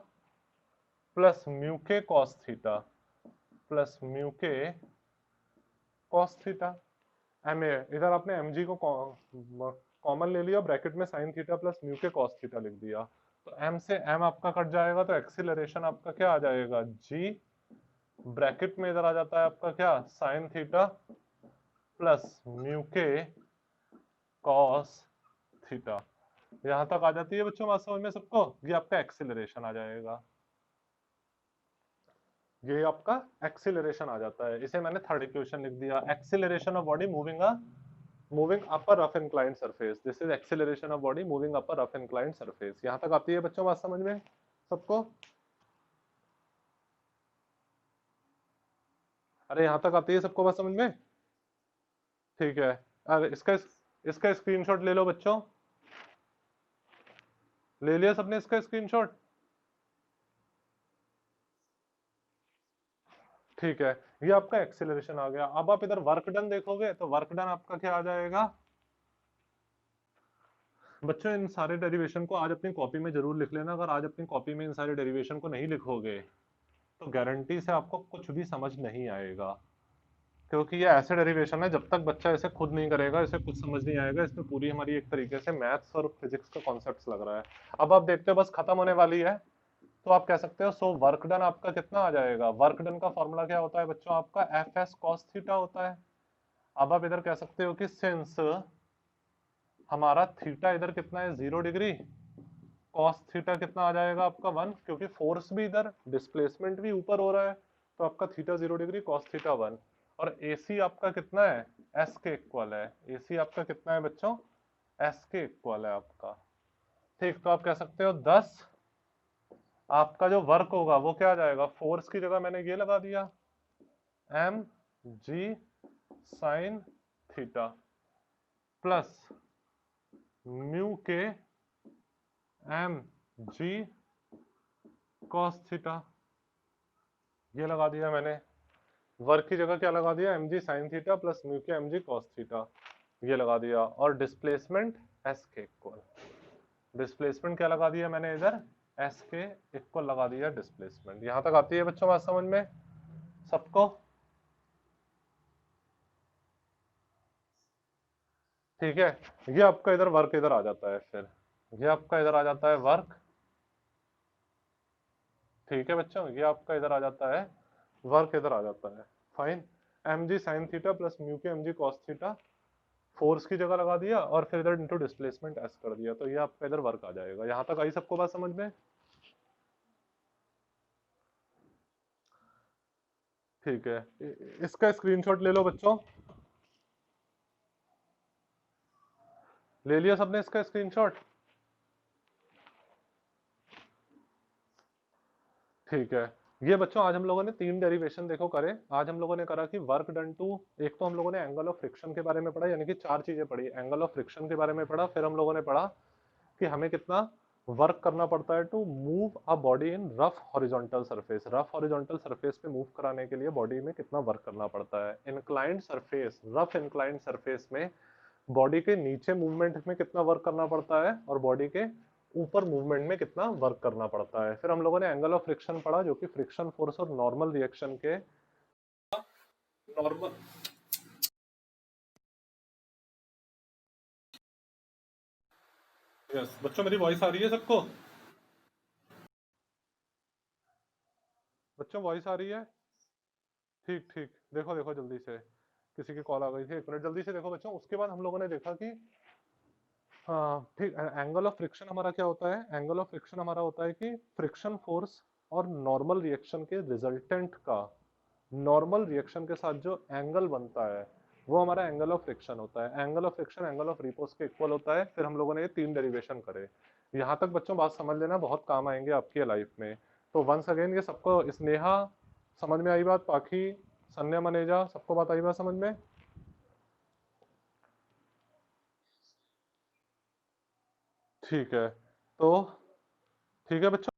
plus mu k cos theta plus mu k cos theta. M a इधर आपने एम जी को कॉमन ले लिया, ब्रैकेट में sign theta plus mu k cos theta लिख दिया। तो एम से एम आपका कट जाएगा, तो एक्सीलरेशन आपका क्या आ जाएगा, जी, ब्रैकेट में इधर आ जाता है आपका क्या, sine theta plus mu k cos theta. यहां तक आ जाती है बच्चों बात समझ में सबको, ये आपका एक्सीलरेशन आ जाएगा। ये आपका एक्सीलरेशन आ जाता है, इसे मैंने थर्ड इक्वेशन लिख दिया। Acceleration of body moving up a rough inclined surface, this is acceleration of body moving up a rough inclined surface. यहां तक आती है बच्चों बात समझ में सबको? अरे यहां तक आती है सबको बात समझ में? ठीक है। अरे इसका स्क्रीनशॉट ले लो बच्चों, ले लिया सबने इसका स्क्रीनशॉट? ठीक है, ये आपका एक्सीलरेशन आ गया। अब आप इधर वर्क डन देखोगे, तो वर्क डन आपका क्या आ जाएगा बच्चों, इन सारे डेरिवेशन को आज अपनी कॉपी में जरूर लिख लेना। अगर आज अपनी कॉपी में इन सारे डेरिवेशन को नहीं लिखोगे तो गारंटी से आपको कुछ भी समझ नहीं आएगा, क्योंकि ये ऐसे डेरिवेशन है, जब तक बच्चा इसे खुद नहीं करेगा इसे कुछ समझ नहीं आएगा। इसमें पूरी हमारी एक तरीके से मैथ्स और फिजिक्स का कॉन्सेप्ट लग रहा है। अब आप देखते हो बस खत्म होने वाली है, तो आप कह सकते हो सो वर्क डन आपका कितना आ जाएगा। वर्क डन का फॉर्मूला क्या होता है बच्चों, आपका एफ एस कॉस थीटा होता है। अब आप इधर कह सकते हो कि सिंस हमारा थीटा इधर कितना है, 0 डिग्री, कॉस थीटा कितना आ जाएगा आपका 1, क्योंकि फोर्स भी इधर डिस्प्लेसमेंट भी ऊपर हो रहा है, तो आपका थीटा 0 डिग्री, कॉस थीटा 1। और एसी आपका कितना है, एस के इक्वल है। एसी आपका कितना है बच्चों, एस के इक्वल है आपका। ठीक, तो आप कह सकते हो 10, आपका जो वर्क होगा वो क्या आ जाएगा, फोर्स की जगह मैंने ये लगा दिया, एम जी साइन थीटा प्लस म्यू के एम जी कॉस थीटा, ये लगा दिया मैंने। वर्क की जगह क्या लगा दिया, एम जी साइन थीटा प्लस म्यू के एम जी कॉस थीटा, ये लगा दिया। और डिस्प्लेसमेंट एस के इक्वल, डिस्प्लेसमेंट क्या लगा दिया मैंने इधर, एस के इक्वल लगा दिया डिस्प्लेसमेंट। यहां तक आती है बच्चों बात समझ में सबको? ठीक है, ये आपका इधर वर्क इधर आ जाता है, फिर ये आपका इधर आ जाता है वर्क। ठीक है बच्चों, ये आपका इधर आ जाता है वर्क, इधर आ जाता है। फाइन, एम जी साइन थीटा प्लस म्यू के M G cos theta, force की जगह लगा दिया और फिर इधर इनटू डिस्प्लेसमेंट एस कर दिया, तो ये आपका इधर वर्क आ जाएगा। यहां तक आई सबको बात समझ में? ठीक है, इसका स्क्रीनशॉट ले लो बच्चों, ले लिया सबने इसका स्क्रीनशॉट? ठीक है, ये बच्चों आज हम लोगों ने 3 डेरिवेशन देखो करे। आज हम लोगों ने करा कि वर्क डन टू, एक तो हम लोगों ने एंगल ऑफ फ्रिक्शन के बारे में पढ़ा, यानी कि 4 चीजें पढ़ी। एंगल ऑफ फ्रिक्शन के बारे में पढ़ा, फिर हम लोगों ने पढ़ा कि हमें कितना वर्क करना पड़ता है to move a body in rough horizontal surface. Rough horizontal surface पे मूव कराने के लिए बॉडी में कितना वर्क करना पड़ता है। Inclined surface, rough inclined surface में बॉडी के नीचे मूवमेंट में कितना वर्क करना पड़ता है और बॉडी के ऊपर मूवमेंट में कितना वर्क करना पड़ता है। फिर हम लोगों ने एंगल ऑफ फ्रिक्शन पढ़ा, जो कि फ्रिक्शन फोर्स और नॉर्मल रिएक्शन के नॉर्मल। यस बच्चों, मेरी वॉइस आ रही है सबको? बच्चों वॉइस आ रही है? ठीक ठीक, देखो देखो जल्दी से, किसी की कॉल आ गई थी, 1 मिनट जल्दी से देखो बच्चों। उसके बाद हम लोगों ने देखा कि हाँ ठीक, एंगल ऑफ फ्रिक्शन हमारा क्या होता है। एंगल ऑफ फ्रिक्शन हमारा होता है कि फ्रिक्शन फोर्स और नॉर्मल रिएक्शन के रिजल्टेंट का नॉर्मल रिएक्शन के साथ जो एंगल बनता है, वो हमारा एंगल ऑफ फ्रिक्शन होता है। Angle of friction angle of repose के इक्वल होता है। फिर हम लोगों ने ये 3 डेरिवेशन करे। यहाँ तक बच्चों बात समझ लेना, बहुत काम आएंगे आपकी लाइफ में। तो वंस अगेन ये सबको, स्नेहा समझ में आई बात? पाखी, सन्या, मनेजा, सबको बात आई बात समझ में? ठीक है। तो ठीक है बच्चों।